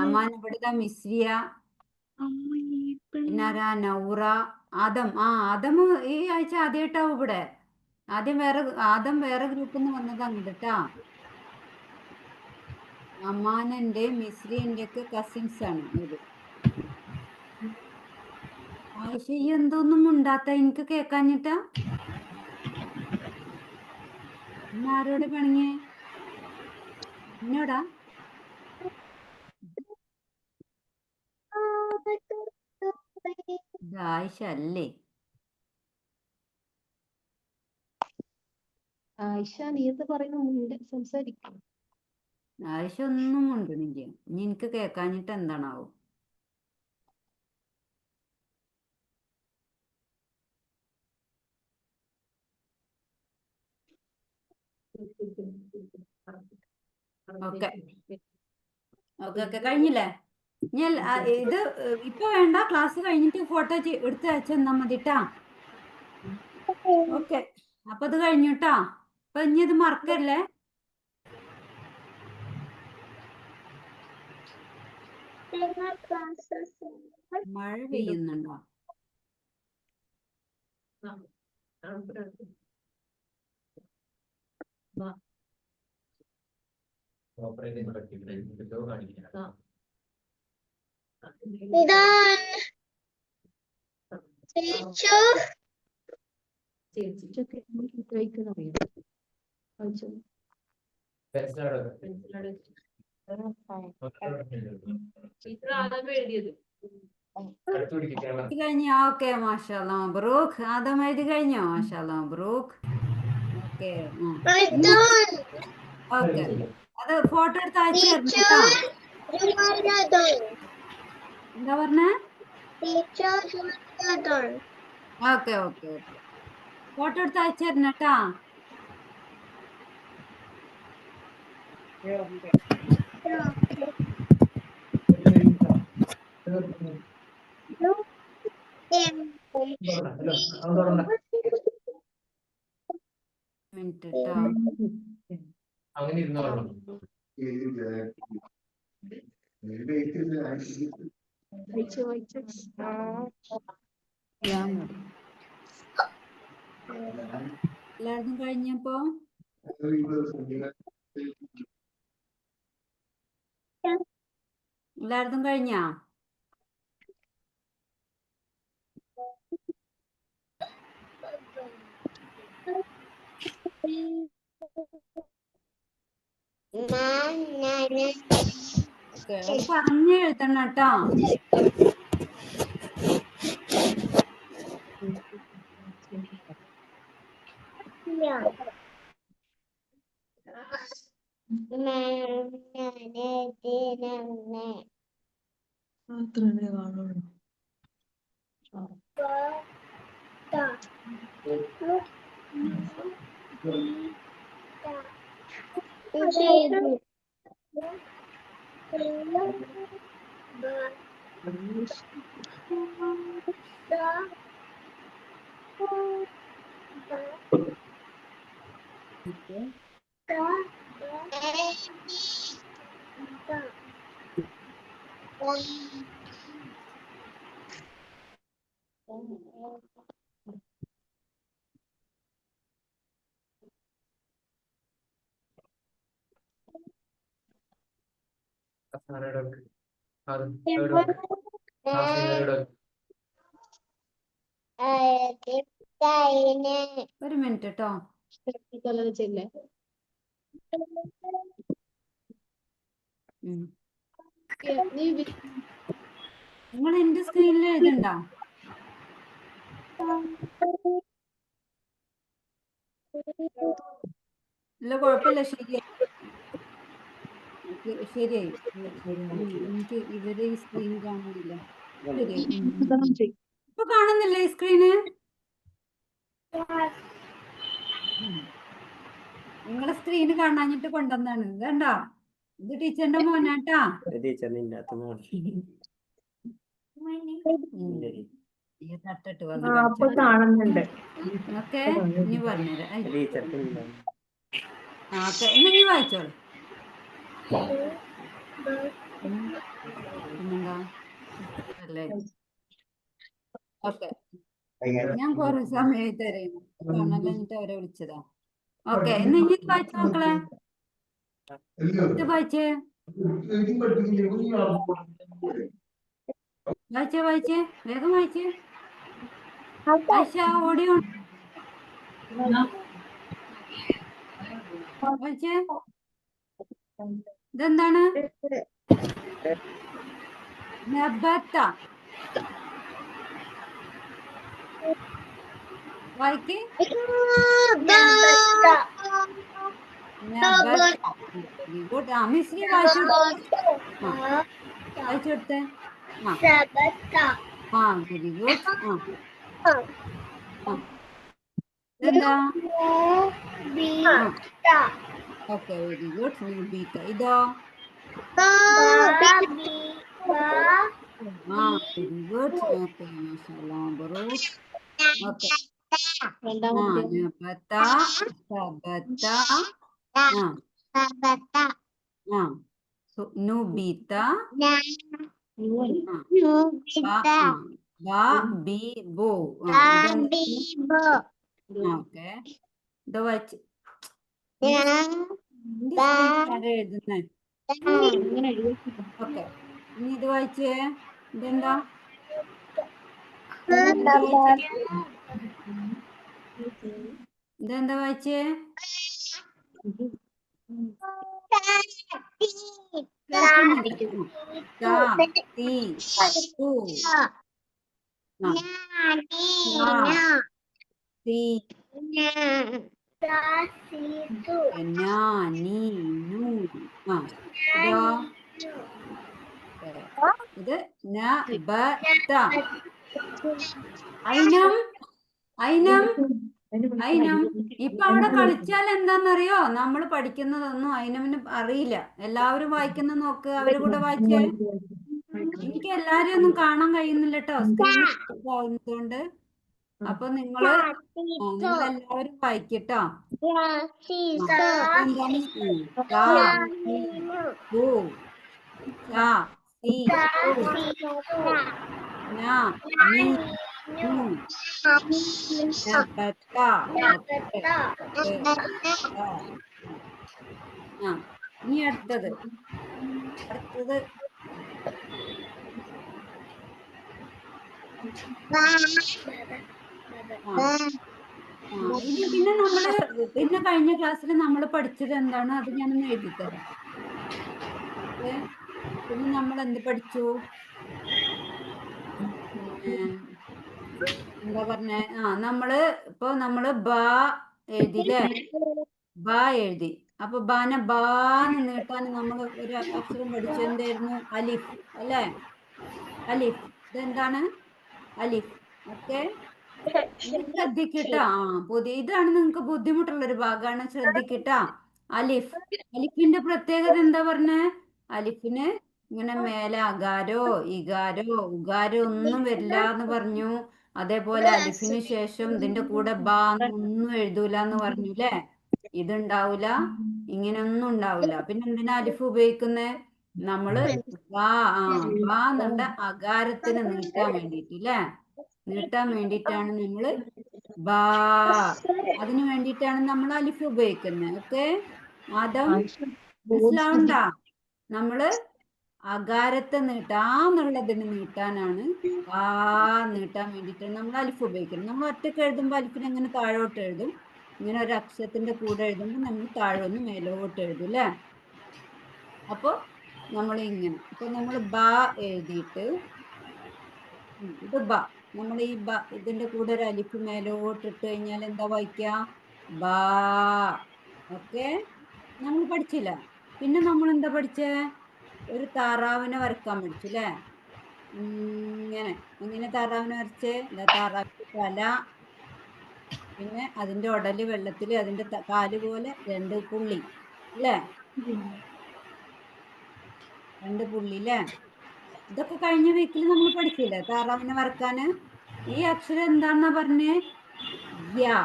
അമാന ഇവിടുത്തെ മിസ്രിയ, പിന്നെ ആരാ നൗറ, ആദം. ആദം ഈ ആഴ്ച ആദ്യമായിട്ടാവും ഇവിടെ. ആദം വേറെ ഗ്രൂപ്പിൽ നിന്ന് വന്നതാണ് കേട്ടാ. അമാനന്റെ മിസ്രിന്റെ ഒക്കെ കസിൻസ് ആണ് ഇത്. ആയിഷ ഈ എന്തോന്നും ഉണ്ടാത്ത എനിക്ക് കേക്കാഞ്ഞിട്ടാ. ഇന്ന് ആരോട് പണിഞ്ഞേ? എന്നോടാ? ഇത് ആയിഷ അല്ലേ? ആയിഷ നീ എന്താ പറയുന്നു? സംസാരിക്കും. ആയിഷ ഒന്നും ഉണ്ടണില്ല. ഇനി എനിക്ക് കേക്കാഞ്ഞിട്ട് എന്താണാവും. ഓക്കെ ഓക്കെ ഓക്കെ കഴിഞ്ഞില്ലേ? ഞാൻ ഇത് ഇപ്പൊ വേണ്ട, ക്ലാസ് കഴിഞ്ഞിട്ട് ഫോട്ടോ എടുത്ത് അയച്ചെന്നാ മതിട്ടാ. ഓക്കെ അപ്പൊ ഇത് കഴിഞ്ഞുട്ടാ. അപ്പൊ ഇനി ഇത് മറക്കല്ലേ. മഴ പെയ്യുന്നുണ്ടോ? ചേച്ചിക്കൊക്കെ അറിയാം. കഴിഞ്ഞ ഓക്കെ മാഷാല്ല മബ്രൂക്ക്. ആദം എഴുതി കഴിഞ്ഞോ? മാഷാല്ല മബ്രൂക്ക്. ഓക്കെ ഓക്കെ അത് ഫോട്ടോ എടുത്ത് അയച്ചു തരണം കേട്ടോ. എന്താ പറഞ്ഞേ? ഓക്കെ ഓക്കെ ഓക്കെ ഫോട്ടോ എടുത്ത് അയച്ചു തരണം കേട്ടാ. മിനിറ്റ് കേട്ടോ. അങ്ങനെ ഇരുന്നോളാം. എല്ലാവർക്കും കഴിഞ്ഞപ്പോ എല്ലായിടത്തും കഴിഞ്ഞാ? പറഞ്ഞു എഴുതണം കേട്ടോ. മാത്രമേ കാണുള്ളൂ. ഒരു മിനിറ്റ് കേട്ടോ. ചെയ്യില്ലേ? നീ നിങ്ങൾ എന്റെ സ്ക്രീനിൽ എഴുതണ്ട. ഇല്ല, കുഴപ്പമില്ല, ശരിയായി. ശരിയായി. എനിക്ക് ഇവര് ഈ സ്ക്രീൻ കാണുന്നില്ല. ശരിയായി. ഇപ്പൊ കാണുന്നില്ല ഈ സ്ക്രീന്? നിങ്ങളെ സ്ക്രീന് കാണാഞ്ഞിട്ട് കൊണ്ടുവന്നാണ്. ഇതണ്ട, ഇത് ടീച്ചറിന്റെ മോനാട്ടാ. തട്ടിട്ട് വന്ന് കാണുന്നുണ്ട്. ഓക്കെ, ഇനി പറഞ്ഞുതരാം. ഓക്കെ, എന്നാ നീ വായിച്ചോളൂ. പിന്നെന്താ അല്ലേ? ഓക്കെ, ഞാൻ കുറെ സമയമായി തരുന്നു. കാണാനിട്ട് അവരെ വിളിച്ചതാ. ഓക്കെ, എന്നാ ഇനി ഇത് വായിച്ചു മക്കളെ. ഇത് വായിച്ചേ വായിച്ചേ വായിച്ചേ വേഗം വായിച്ചേ. ആയിഷ, ഓടിയോ വായിച്ചേ. ഇതെന്താണ്? നബത്ത. വായിക്ക്. ഗുഡ്. ആ മിസ്സിന് വായിച്ചു കൊടുത്തേ. ആ വെരി ഗുഡ്. ഇതെന്താ? Okay, very good. നുബീത്ത. ഇതോ? ആ വെരി ഗുഡ്. ഓക്കെ, മാഷാഅല്ലാ, ബറൂക്ക്. ഓക്കെ, നബത്ത, സബത്ത, നുബീത്ത, ബോ. ഓക്കെ, ഇത് വായിച്ച് എഴുതുന്നേ. ഓക്കെ, ഇനി ഇത് വായിച്ചേ. ഇതെന്താ? ഇതെന്താ വായിച്ചേ? ഇത് നബത്ത. ഐനം, ഐനം, ഐനം. ഇപ്പൊ അവിടെ കളിച്ചാൽ എന്താന്നറിയോ? നമ്മൾ പഠിക്കുന്നതൊന്നും ഐനമിന് അറിയില്ല. എല്ലാവരും വായിക്കുന്ന നോക്ക്, അവര് കൂടെ വായിച്ചേ. എനിക്ക് എല്ലാരും ഒന്നും കാണാൻ കഴിയുന്നില്ല കേട്ടോ, സ്ക്രീൻ ആവുന്നതുകൊണ്ട്. അപ്പൊ നിങ്ങളെല്ലാവരും വായിക്കട്ടോ. ഇനി അടുത്തത് ഇത് പിന്നെ പിന്നെ കഴിഞ്ഞ ക്ലാസ്സിൽ നമ്മൾ പഠിച്ചത് എന്താണ് അത് ഞാനൊന്ന് എഴുതി തരാം. ഓക്കെ, പിന്നെ നമ്മൾ എന്ത് പഠിച്ചു? എന്താ പറഞ്ഞേ? നമ്മള് ബാ എഴുതില്ലേ? ബാ എഴുതി. അപ്പൊ ബാനെ ബാന്ന് നീട്ടാൻ നമ്മൾ ഒരു അക്ഷരം പഠിച്ചു. എന്തായിരുന്നു? അലിഫ് അല്ലേ? അലിഫ്. ഇതെന്താണ്? അലിഫ്. ഓക്കെ, ശ്രദ്ധിക്കട്ടാ. ഇതാണ് നിങ്ങൾക്ക് ബുദ്ധിമുട്ടുള്ള ഒരു ഭാഗമാണ്. ശ്രദ്ധിക്കട്ടാ. അലിഫ്. അലിഫിന്റെ പ്രത്യേകത എന്താ പറഞ്ഞേ? അലിഫിന് ഇങ്ങനെ മേലെ അകാരോ ഇകാരോ ഉകാരോ ഒന്നും വരില്ല എന്ന് പറഞ്ഞു. അതേപോലെ അലിഫിന് ശേഷം ഇതിന്റെ കൂടെ ബാ ഒന്നും എഴുതൂല എന്ന് പറഞ്ഞു അല്ലേ? ഇതുണ്ടാവൂല, ഇങ്ങനെയൊന്നും ഉണ്ടാവില്ല. പിന്നെ എന്തിനാ അലിഫ് ഉപയോഗിക്കുന്നത്? നമ്മള് ബാ എന്നുള്ള അകാരത്തിന് നീട്ടാൻ വേണ്ടിയിട്ട് അല്ലേ? നീട്ടാൻ വേണ്ടിയിട്ടാണ് നമ്മള് ബാ, അതിനു വേണ്ടിയിട്ടാണ് നമ്മൾ അലിഫ് ഉപയോഗിക്കുന്നത്. ഓക്കെ, ആദം മനസ്സിലാവണ്ട? നമ്മള് അകാരത്തെ നീട്ടാന്നുള്ളതിന് നീട്ടാനാണ് ആ നീട്ടാൻ വേണ്ടിയിട്ടാണ് നമ്മൾ അലിഫ് ഉപയോഗിക്കുന്നത്. നമ്മൾ ഒറ്റക്ക് എഴുതുമ്പോൾ അലിഫിനെ എങ്ങനെ താഴോട്ട് എഴുതും? ഇങ്ങനെ ഒരു അക്ഷരത്തിന്റെ കൂടെ എഴുതുമ്പോൾ നമ്മൾ താഴോന്ന് മേലോട്ട് എഴുതും അല്ലേ? അപ്പൊ നമ്മൾ ഇങ്ങനെ ഇപ്പൊ നമ്മൾ ബാ എഴുതിയിട്ട് ഇത് ബ, നമ്മൾ ഈ ബ ഇതിന്റെ കൂടെ ഒരു അലിഫ് മേലോട്ട് ഇട്ട് കഴിഞ്ഞാൽ എന്താ വായിക്കുക? ബാ. ഓക്കെ, നമ്മൾ പഠിച്ചില്ല. പിന്നെ നമ്മൾ എന്താ പഠിച്ചേ? ഒരു താറാവിനെ വരക്കാൻ പഠിച്ചു അല്ലേ? ഇങ്ങനെ എങ്ങനെ താറാവിനെ വരച്ചേ? താറാവിന്റെ തല, പിന്നെ അതിന്റെ ഉടല് വെള്ളത്തിൽ, അതിന്റെ കാല് പോലെ 2 പുള്ളി അല്ലേ? 2 പുള്ളി അല്ലേ? ഇതൊക്കെ കഴിഞ്ഞ വീക്കിൽ നമ്മൾ പഠിച്ചില്ലേ താറാവിനെ വരക്കാന്? ഈ അക്ഷരം എന്താന്നാ പറഞ്ഞേ? യാ.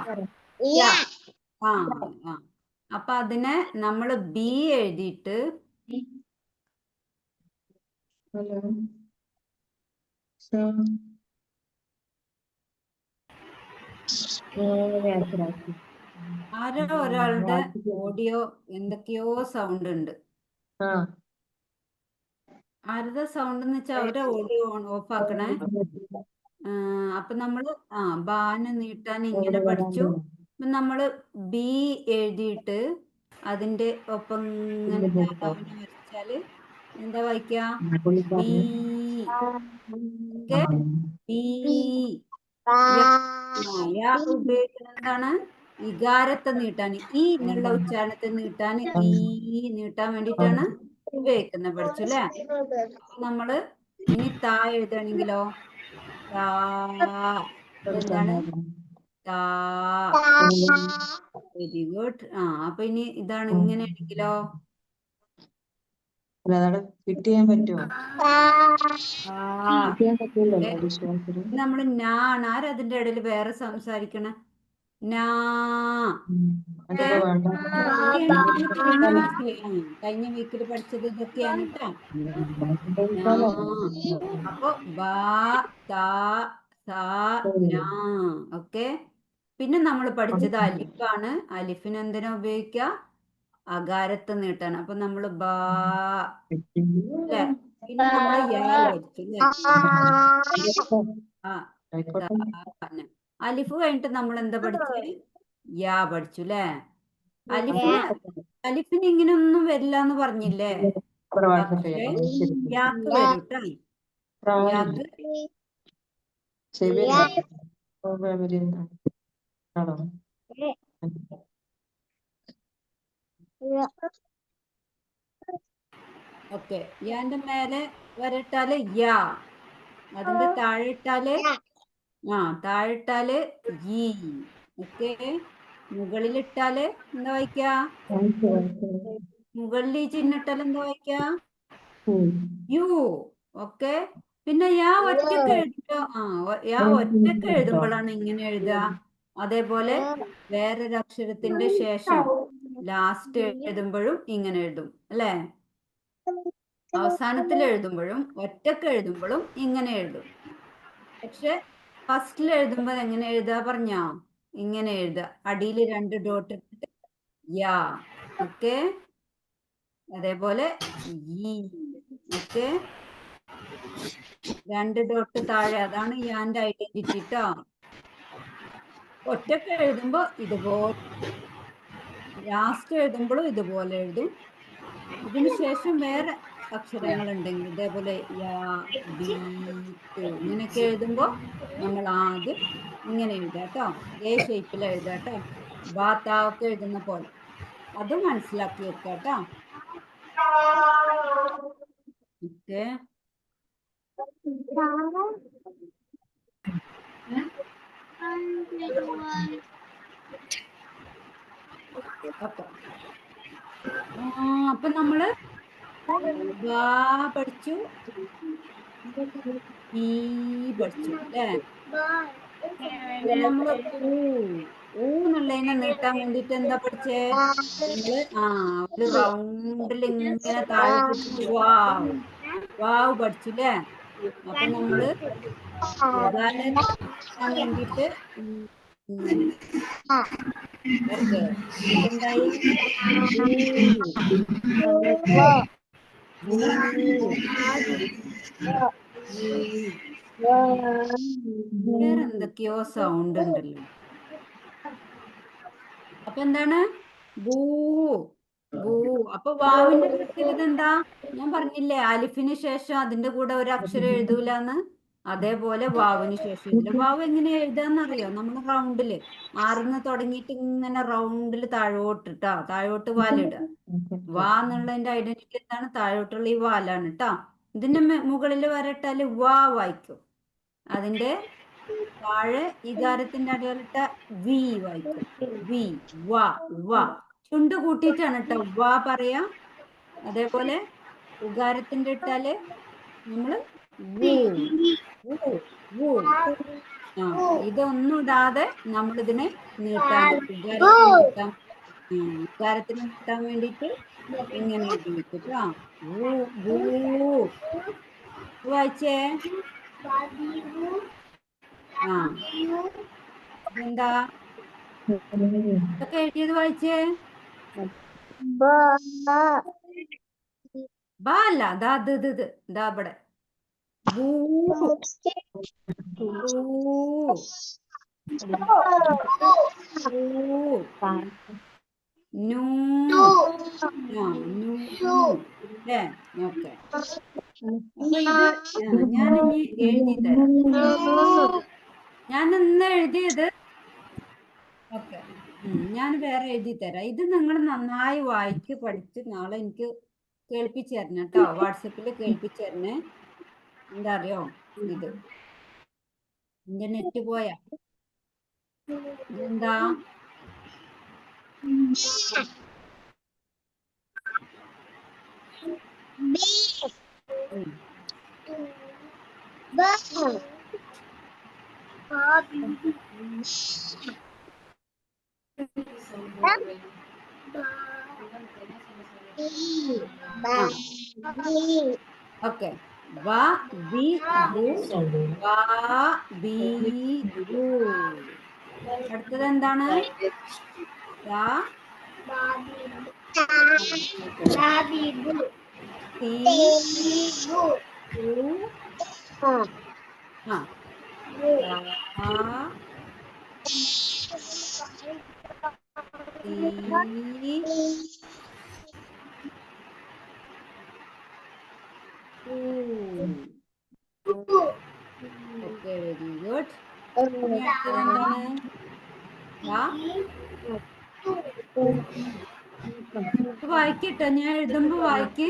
യാ. ആ ആ അപ്പൊ അതിനെ നമ്മൾ ബി എഴുതിയിട്ട് ആരോ ഒരാളുടെ ഓഡിയോ എന്തൊക്കെയോ സൗണ്ട് ഉണ്ട്. ആരുടെ സൗണ്ട് എന്ന് വെച്ചാൽ അവരെ ഓഡിയോ ഓഫ് ആക്കണേ. അപ്പൊ നമ്മള് ബാന് നീട്ടാൻ ഇങ്ങനെ പഠിച്ചു. അപ്പൊ നമ്മള് ബി എഴുതിയിട്ട് അതിന്റെ ഒപ്പം ഇങ്ങനെ താറാവിനെ വരച്ചാല് എന്താ വായിക്കാ? ബി. Okay, B. യാ ഉപയോഗിക്കുന്നത് എന്താണ്? ഇകാരത്തെ നീട്ടാൻ, ഈ എന്നുള്ള ഉച്ചാരണത്തെ നീട്ടാൻ, ഈ നീട്ടാൻ വേണ്ടിയിട്ടാണ് ഉപയോഗിക്കുന്നത്. പഠിച്ചു അല്ലേ? നമ്മള് ഇനി താ എഴുതണെങ്കിലോ? താ. എന്താണ്? താ. Very good. അപ്പൊ ഇനി ഇതാണ് ഇങ്ങനെയാണെങ്കിലോ? ഫിറ്റ് ചെയ്യാൻ പറ്റുമോ? നമ്മള് നാണ്. ആരതിന്റെ ഇടയിൽ വേറെ സംസാരിക്കണ? നാ. കഴിഞ്ഞ വീക്കിൽ പഠിച്ചത് ഇതൊക്കെയാണ് കേട്ടോ. അപ്പൊ ബാ താ സാ നാ. ഓക്കെ, പിന്നെ നമ്മൾ പഠിച്ചത് അലിഫാണ്. അലിഫിന് എന്തിനാ ഉപയോഗിക്കുക? അകാരത്തെ നീട്ടാൻ. അപ്പൊ നമ്മള് ബാ അല്ലേ? പിന്നെ നമ്മള് യാ പഠിച്ചു അല്ലേ? അലിഫ് കഴിഞ്ഞിട്ട് നമ്മൾ എന്താ പഠിച്ചത്? യാ പഠിച്ചു അല്ലേ? അലിഫിന് ഇങ്ങനെയൊന്നും വരില്ല എന്ന് പറഞ്ഞില്ലേ? പക്ഷേ യാക്ക് വരും കേട്ടോ. യാക്ക് ഓക്കെ, യാന്റെ മേലെ വരട്ടാല് യാ, അതിന്റെ താഴെ ഇട്ടാല് താഴെ ഈ. ഓക്കെ, മുകളിലിട്ടാല് എന്താ വായിക്ക? മുകളിൽ ഈ ചിഹ്നിട്ടാൽ എന്താ വായിക്ക? യു. ഓക്കെ, പിന്നെ യാ ഒറ്റക്ക് എഴുതുമ്പോഴാണ് ഇങ്ങനെ എഴുതുക. അതേപോലെ വേറൊരു അക്ഷരത്തിന്റെ ശേഷം ലാസ്റ്റ് എഴുതുമ്പോഴും ഇങ്ങനെ എഴുതും അല്ലേ? അവസാനത്തിൽ എഴുതുമ്പോഴും ഒറ്റക്ക് എഴുതുമ്പോഴും ഇങ്ങനെ എഴുതും. പക്ഷെ ഫസ്റ്റിൽ എഴുതുമ്പോൾ എങ്ങനെ എഴുതുക പറഞ്ഞോ? ഇങ്ങനെ എഴുതുക, അടിയിൽ 2 ഡോട്ട് ഇട്ടിട്ട് യാ. ഓക്കെ, അതേപോലെ ഈ. ഓക്കെ, 2 ഡോട്ട് താഴെ, അതാണ് യാന്റെ ഐഡന്റിറ്റി ട്ടോ. ഒറ്റക്ക് എഴുതുമ്പോ ഇതുപോലെ, ലാസ്റ്റ് എഴുതുമ്പോഴും ഇതുപോലെ എഴുതും. ഇതിന് ശേഷം വേറെ അക്ഷരങ്ങൾ ഉണ്ടെങ്കിൽ ഇതേപോലെ യാ, ബി, തു ഇങ്ങനെയൊക്കെ എഴുതുമ്പോ നമ്മൾ ആദ്യം ഇങ്ങനെ എഴുതാട്ടോ, ഇതേ ഷേപ്പിൽ എഴുതാട്ടോ, ബാ താ ഒക്കെ എഴുതുന്ന പോലെ. അത് മനസ്സിലാക്കി വെക്കാട്ടോ. ഓക്കെ. ഓക്കെ. അപ്പൊ നമ്മള് ബാ പഠിച്ചു, ഈ പഠിച്ചു അല്ലേ? നമ്മള് ഊന്നുള്ളതിനെ നീട്ടാൻ വേണ്ടിട്ട് എന്താ പഠിച്ചേ? നമ്മള് ഒരു റൗണ്ടിൽ ഇങ്ങനെ താഴെ പിടിച്ചിട്ട് വാവ് വാവ് പഠിച്ചു അല്ലേ? അപ്പൊ നമ്മള് ഉദാഹരണം വേണ്ടിട്ട് ഇങ്ങനെ ഓക്കെ. എന്തായി? വേറെ എന്തൊക്കെയോ സൗണ്ട് ഉണ്ടല്ലോ. അപ്പൊ എന്താണ്? ബൂ ബൂ. അപ്പൊ വാവിന്റെ പ്രത്യേകത എന്താ? ഞാൻ പറഞ്ഞില്ലേ അലിഫിന് ശേഷം അതിന്റെ കൂടെ ഒരു അക്ഷരം എഴുതൂലെന്ന്. അതേപോലെ വാവിന് ശേഷം എഴുതില്ല. വാവ് എങ്ങനെ എഴുതാന്നറിയോ? നമ്മൾ റൗണ്ടില് ആറിന്ന് തുടങ്ങിയിട്ട് ഇങ്ങനെ റൗണ്ടില് താഴോട്ടിട്ടാ, താഴോട്ട് വാലിടുക. വാ എന്നുള്ളതിന്റെ ഐഡന്റിറ്റി എന്താണ്? താഴോട്ടുള്ള ഈ വാലാണ് കേട്ടോ. ഇതിന്റെ മുകളിൽ വരട്ടാല് വാ വായിക്കും. അതിന്റെ താഴെ ഇകാരത്തിന്റെ അടിയിലിട്ട വി വായിക്കും. വി, വാ, വാ. ചുണ്ട് കൂട്ടിയിട്ടാണ് കേട്ടോ വാ പറയാ. അതേപോലെ ഉകാരത്തിന്റെ ഇട്ടാല് നമ്മള് വൂ, വൂ, വൂ. ഇതൊന്നും ഇടാതെ നമ്മളിതിനെ നീട്ടാൻ, ഉകാരത്തിന് നീട്ടാൻ വേണ്ടിയിട്ട് ഇങ്ങനെ ഉപയോഗിക്കും കേട്ടോ. Woo, woo. വായിച്ചേ. ഇതെന്താ? ഇതൊക്കെ എഴുതിയത് വായിച്ചേ. ബാ അല്ല, ദാ ഇത് ദാ ഇവിടെ. ബൂ, നൂ, അല്ലേ? ഓക്കെ. അപ്പൊ ഇത് ഞാനിനി എഴുതി തരാം. ഞാൻ ഇന്ന് എഴുതിയത് ഓക്കെ. ഞാൻ വേറെ എഴുതി തരാം. ഇത് നിങ്ങൾ നന്നായി വായിച്ച് പഠിച്ച് നാളെ എനിക്ക് കേൾപ്പിച്ചു തരണം കേട്ടോ. വാട്സപ്പിൽ കേൾപ്പിച്ചു തരണേ. എന്താ അറിയോ? ഇത് എന്റെ നെറ്റ് പോയാ ഇതെന്താ? ഓക്കെ. വ, ബി, ബു, വാ, ബി, ബു. അടുത്തത് എന്താണ്? Okay, very good. എന്താണ്? വായിക്കട്ടോ, ഞാൻ എഴുതുമ്പോ വായിക്ക്.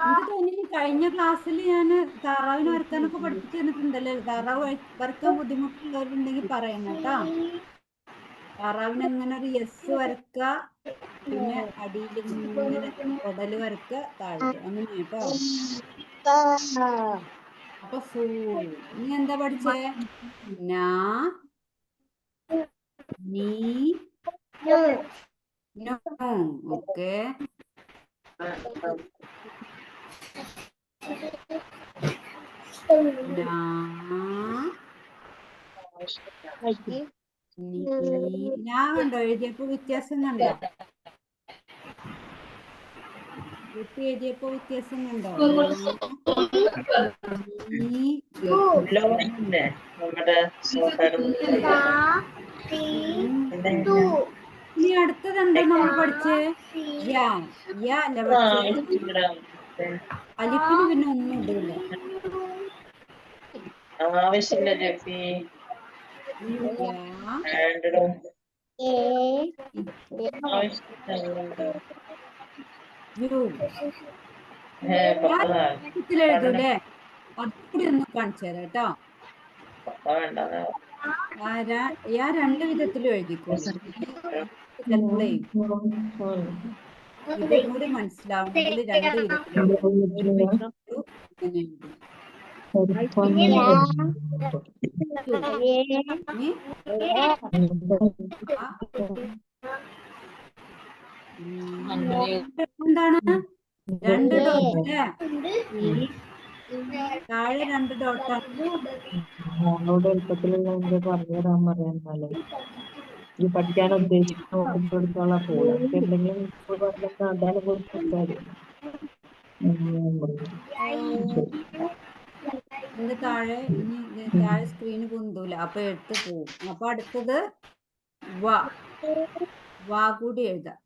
എനിക്ക് തോന്നി കഴിഞ്ഞ ക്ലാസ്സിൽ ഞാൻ താറാവിനെ വരക്കാനൊക്കെ പഠിപ്പിച്ചു തന്നിട്ടുണ്ടല്ലേ. താറാവ് വരക്കാൻ ബുദ്ധിമുട്ടുള്ളവരുണ്ടെങ്കിൽ പറയണം കേട്ടോ. താറാവിന് എങ്ങനെ ഒരു എസ് വരക്ക, പിന്നെ അടിയിൽ ഇങ്ങനെ കൊടല് വരക്ക, താഴെ അങ്ങനെ കേട്ടോ. അപ്പൊ സൂ. ഇനി എന്താ പഠിച്ചേ? നാ, നീ, നോ. ഓക്കെ. ലാ നീ ലാ കണ്ടോ എഴുതിയപ്പോ വ്യത്യാസം കണ്ടോ? കുട്ടി എഴുതിയപ്പോ വ്യത്യാസം കണ്ടോ? ഉള്ളവനല്ലേ നമ്മുടെ സോദരൻ ഇനി അടുത്തത് എന്താ നമ്മൾ പഠിച്ചേ? യാ യാ അല്ല പഠിച്ചേ. അലിഫിന് പിന്നെ ഒന്നും ഇടില്ല. ആവശ്യമില്ല ജെഫി. യാ ആവശ്യമില്ല. യു പപ്പ എഴുതൂലേ? അതുകൂടി ഒന്ന് കാണിച്ചു തരാം കേട്ടോ. വേണ്ട യാ രണ്ട് വിധത്തിലും എഴുതിക്കോളൂ. ചിലപ്പോഴേ ഇതും കൂടി മനസ്സിലാവണമെങ്കിൽ രണ്ട് വിധത്തിലും ഇങ്ങനെ എഴുതും. ഇനി എന്താണ്? രണ്ട് ഡോട്ട് അല്ലേ? താഴെ രണ്ട് ഡോട്ടാണ്. മോളോട് എളുപ്പത്തിലുള്ള എന്തോ പറഞ്ഞുതരാൻ പറയാൻ ഈ പഠിക്കാൻ ഉദ്ദേശിക്കുന്ന പോലെ എന്തെങ്കിലും അതാണ് കൊടുത്താൽ ഇതിന്റെ താഴെ ഇനി താഴെ സ്ക്രീന് പൊന്തൂല, അപ്പൊ എടുത്ത് പോവും. അപ്പൊ അടുത്തത് വാ കൂടി എഴുതാം.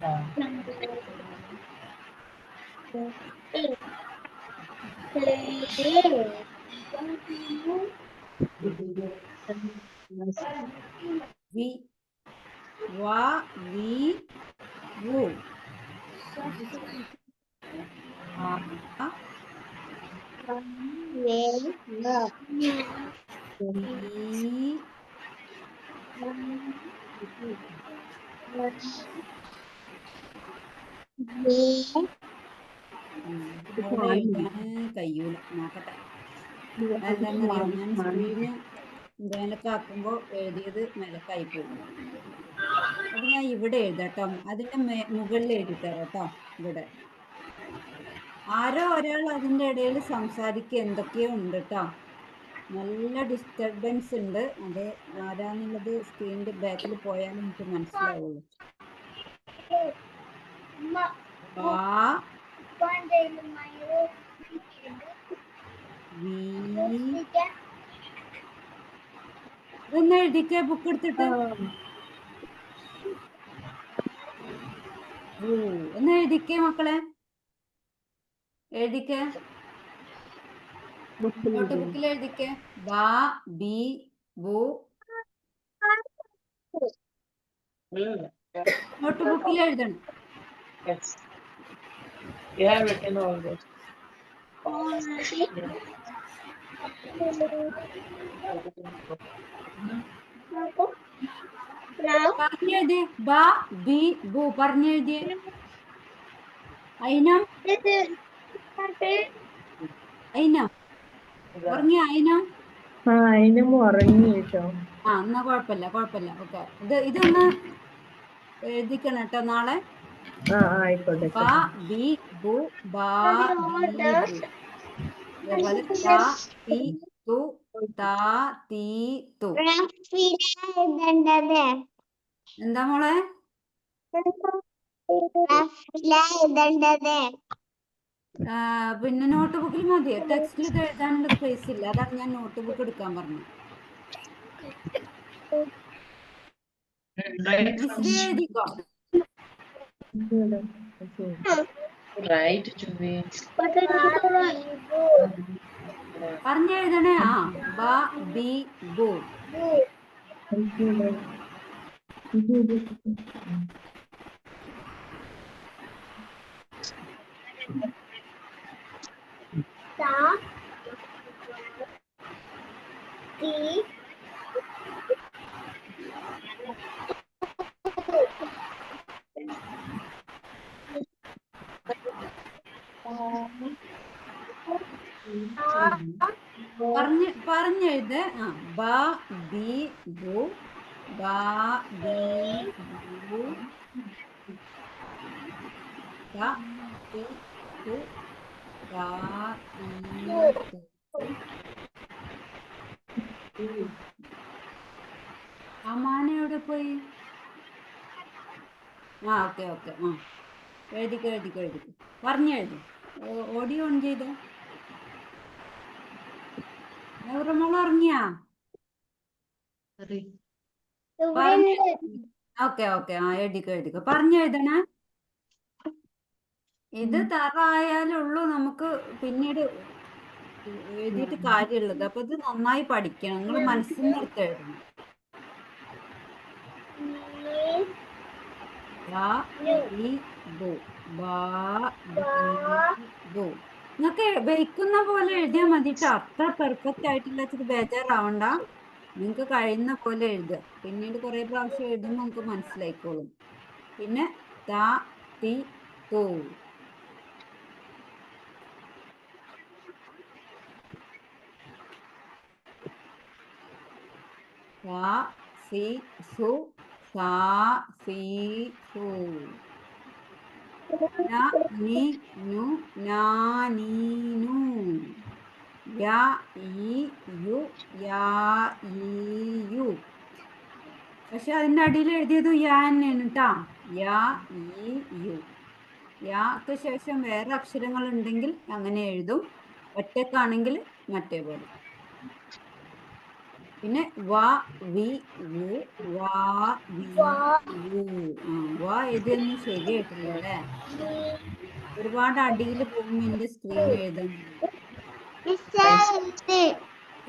വി വാ വി വു കഴിയൂല, നോക്കട്ടെ. എന്താണെന്നറിയോ, ഞാൻ സ്ക്രീന് മേലൊക്കെ ആക്കുമ്പോ എഴുതിയത് മേലക്കായി പോകും. അത് ഞാൻ ഇവിടെ എഴുതാട്ടോ, അതിന്റെ മുകളിൽ എഴുതി തരാം കേട്ടോ. ഇവിടെ ആരോ ഒരാൾ അതിന്റെ ഇടയിൽ സംസാരിക്കുക എന്തൊക്കെയോ ഉണ്ട് കേട്ടോ. നല്ല ഡിസ്റ്റർബൻസ് ഉണ്ട്. അത് ആരാന്നുള്ളത് സ്ക്രീനിന്റെ ബാക്കിൽ പോയാൽ എനിക്ക് മനസ്സിലാവുള്ളൂ. ഇതൊന്ന് എഴുതിക്കേ, ബുക്ക് എടുത്തിട്ട് ഒന്ന് എഴുതിക്കേ മക്കളെ, എഴുതിക്കേ, നോട്ട് ബുക്കിൽ എഴുതിക്കേ. ബാ ബി ബു നോട്ട് ബുക്കിൽ എഴുതണം. പറഞ്ഞെഴുതി. ബാ ബി ബു പറഞ്ഞെഴുതിയേ. അയിനം അയിനം പറഞ്ഞ അയിനം. അതിനും ഉറങ്ങി കേട്ടോ. എന്നാ കുഴപ്പമില്ല കുഴപ്പമില്ല. ഓക്കെ, ഇതൊന്ന് എഴുതിക്കണം കേട്ടോ നാളെ. ആയിക്കോട്ടെ. ബാ ബി ബു ബാ ബി ബു. അതേപോലെ താ തി തു താ തീ തു. എന്താ മോളെ? പിന്നെ നോട്ട് ബുക്കിൽ മതി. ടെക്സ്റ്റിൽ ഇത് എഴുതാനുള്ള സ്പേസ് ഇല്ല, അതാണ് ഞാൻ നോട്ട് ബുക്ക് എടുക്കാൻ പറഞ്ഞത്. എഴുതിക്കോ. പറഞ്ഞെഴുതണേ. ബ ബി ബു. പറഞ്ഞെഴുത്. ബ ബി ബു ബാ ബി ബു താ തി തു താ തീ തു അമാന എവിടെ പോയി? ആ ഓക്കെ ഓക്കെ ആ എഴുതിക്കോ പറഞ്ഞെഴുതു. ഓഡിയോ ഓൺ ചെയ്തോ. നൗറമോൾ ഉറങ്ങിയാ? ഇവിടെ ഓക്കെ ഓക്കെ ആ എഴുതിക്കോ പറഞ്ഞെഴുതണേ. ഇത് തറായാലുള്ളൂ നമുക്ക് പിന്നീട് എഴുതിയിട്ട് കാര്യമുള്ളത്. അപ്പൊ ഇത് നന്നായി പഠിക്കണം. നിങ്ങൾ മനസ്സിൽ നിന്ന് എടുത്ത് എഴുതണം. ബാ ബി ബു ബാ ബി ബു. നിങ്ങൾക്ക് വയ്ക്കുന്ന പോലെ എഴുതിയാൽ മതി ട്ടോ. അത്ര പെർഫെക്റ്റ് ആയിട്ടില്ല, ഇച്ചിരി ബേജാറാവണ്ട. നിങ്ങൾക്ക് കഴിയുന്ന പോലെ എഴുതുക. പിന്നീട് കുറെ പ്രാവശ്യം എഴുതുമ്പോൾ നമുക്ക് മനസ്സിലായിക്കോളും. പിന്നെ താ തി തു. സാ സി സു സാ സി സു. ന നി നു നാ നീ നു. യ ഈ യു യാ ഈ യു. പക്ഷെ അതിൻ്റെ അടിയിൽ എഴുതിയത് യാ തന്നെയാണ് കേട്ടാ. യാ ഈ യു. യാക്ക് ശേഷം വേറെ അക്ഷരങ്ങൾ ഉണ്ടെങ്കിൽ അങ്ങനെ എഴുതും. ഒറ്റക്കാണെങ്കിൽ മറ്റേ പോലെ. പിന്നെ വ വി വു വാ വി വു. ആ വ എഴുതിയൊന്നും ശരിയായിട്ടില്ല അല്ലേ? ഒരുപാട് അടിയിൽ പോകുമ്പോൾ എൻ്റെ സ്ക്രീൻ എഴുതാൻ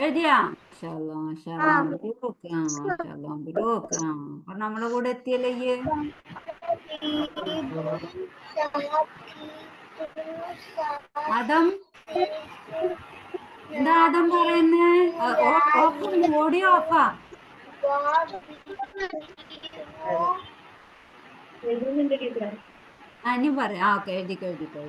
എഴുതിയാ? അപ്പൊ നമ്മളെ കൂടെ എത്തിയല്ലേ ഈ ആദം. എന്താ ആദം പറയുന്നേ? ഓഡിയോ ഓഫാ. എഴുതുന്നുണ്ട് ടീച്ചറെ. ഇനി പറയാം. ഓക്കെ എഴുതിക്കോ.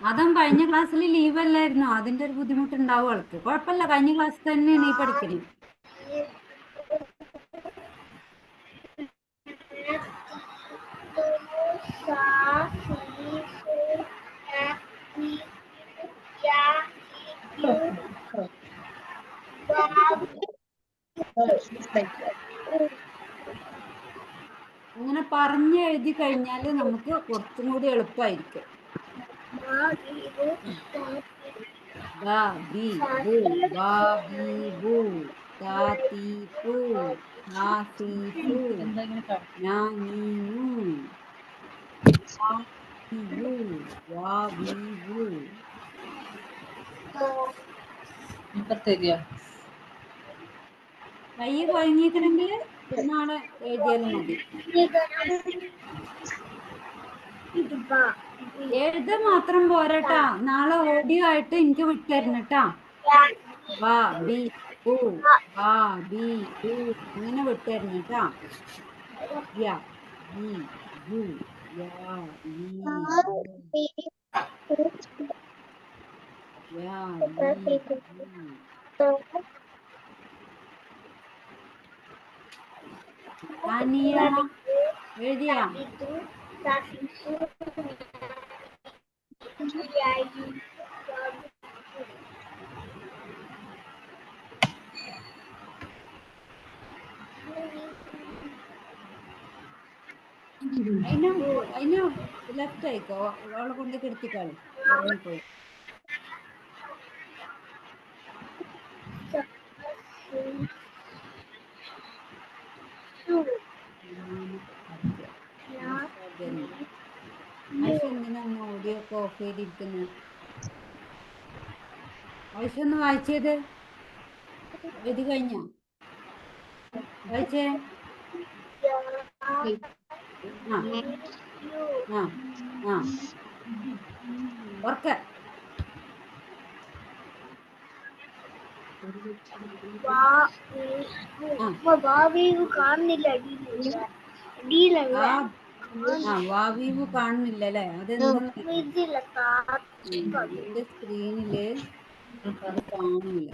ആദം കഴിഞ്ഞ ക്ലാസ്സിൽ ലീവ് അല്ലായിരുന്നോ? അതിന്റെ ഒരു ബുദ്ധിമുട്ടുണ്ടാവും ആൾക്ക്. കുഴപ്പമില്ല, കഴിഞ്ഞ ക്ലാസ്സിൽ തന്നെ നീ പഠിക്കണേ. അങ്ങനെ പറഞ്ഞ് എഴുതി കഴിഞ്ഞാൽ നമുക്ക് കുറച്ചും കൂടി എളുപ്പമായിരിക്കും. ബാ ബി ബു ബാ ബി ബു താ തീ പു നാ സി സു നാ നീ നു വാ വി യു വാ വി വു. കൈ കുഴങ്ങിക്കണമെങ്കിൽ നാളെ എഴുതിയാലും മതി. എഴുത മാത്രം പോരട്ടാ, നാളെ ഓഡിയോ ആയിട്ട് എനിക്ക് വിട്ടുതരണട്ടാ. ബാ ബി ബു ബാ ബി ബു അങ്ങനെ വിട്ടുതരണട്ടാ. യാ ഈ യു യാ ഈ യാ ഈ യു. താനിയ എഴുതിയാ? അതിന് ലെഫ്റ്റ് ആയിക്കോ, അവളെ കൊണ്ട് കിടത്തിക്കാളി. ഉറങ്ങിപ്പോയി. ആയിഷ എന്തിനാ ഓഡിയോ ഒക്കെ ഓഫ് ചെയ്തിരിക്കുന്നത്? ആയിഷ ഒന്ന് വായിച്ചത് എഴുതി കഴിഞ്ഞ വായിച്ചേ. ആ ആ ആ ഉറക്ക. കാണുന്നില്ല. വാവീവ് കാണുന്നില്ല അല്ലേ? അതെന്താ എന്റെ സ്ക്രീനില് അത് കാണൂല.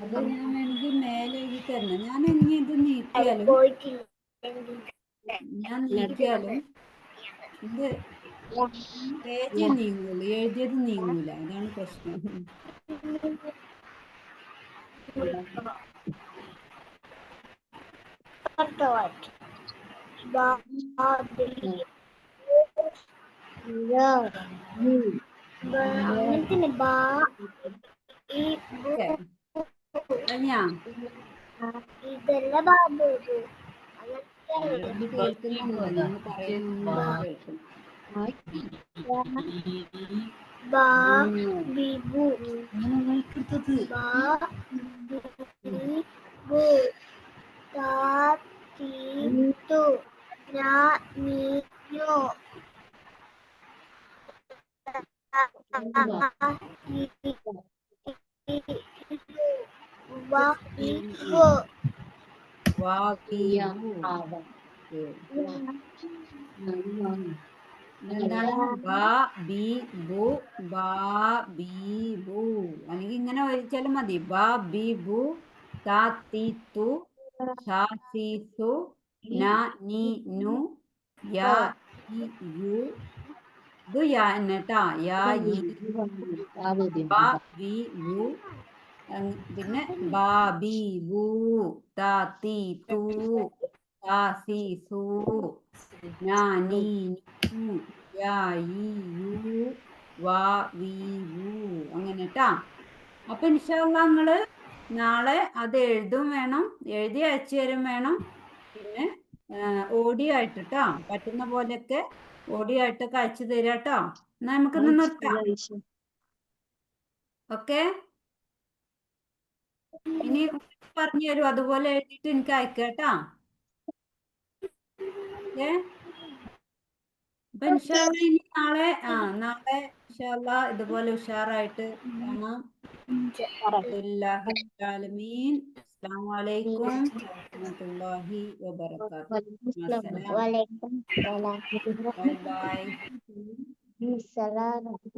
അത് ഞാൻ വേണമെങ്കിൽ മേലെ എഴുതി തരണം. ഞാൻ ഇനി ഇത് നീക്കിയാലും ഞാൻ നീക്കിയാലും ഇത് പേജ് നീങ്ങുള്ളൂ, എഴുതിയത് നീങ്ങൂല. അതാണ് പ്രശ്നം. അങ്ങനത്തെ ബാ ഈ ഓക്കെ, കഴിഞ്ഞാ? ഇതല്ല ബാബു ഇത് കേൾക്കുന്നുണ്ടോ? നിങ്ങൾ പറയുന്നൊന്നും കേൾക്കുന്നു. ബാ ബിബു ബാ ബിബു താ തീ തു ഞാ നീ യോ വാ ഇവു വാഗീബു. എന്താണ്? ബാ ബി ബു, ബാ ബി ബു. അല്ലെങ്കിൽ ഇങ്ങനെ വായിച്ചാലും മതി. ബാ ബി ബു താ തി തു ഷാ സി സു നാ നീ നു യാ ഇ യു. ഇത് യാ എന്നിട്ടാ. യാ ഇ ബാ ബി ബു. പിന്നെ ബാ ബി ബു താ തി തു ഷാ സി സു നാ നീ നു യാ ഇ യു വാ വി വു. അങ്ങനെ ട്ടാ. അപ്പൊ ഇൻഷാല്ലാ നിങ്ങള് നാളെ അത് എഴുതും വേണം, എഴുതി അയച്ചു തരും വേണം. പിന്നെ ഓഡിയോ ആയിട്ട് ട്ടാ, പറ്റുന്ന പോലെയൊക്കെ ഓഡിയോ ആയിട്ടൊക്കെ അയച്ചു തരാ ട്ടോ. എന്നാ നമുക്കിന്ന് നിർത്താം. ഓക്കെ, ഇനി പറഞ്ഞു തരൂ, അതുപോലെ എഴുതിയിട്ട് എനിക്ക് അയക്കാട്ടാ. ഓക്കെ, അപ്പൊ ഇൻഷാല്ലാ ഇനി നാളെ നാളെ ഇൻഷാല്ലാ ഇതുപോലെ ഉഷാറായിട്ട് കാണാം. അൽഹംദുലില്ലാഹി റബ്ബിൽ ആലമീൻ. അസ്സലാമു അലൈക്കും വറഹ്മത്തുള്ളാഹി വബറകാതുഹു. അസ്സലാം. വലൈക്കും സലാം ബൈ ബൈ. സലാം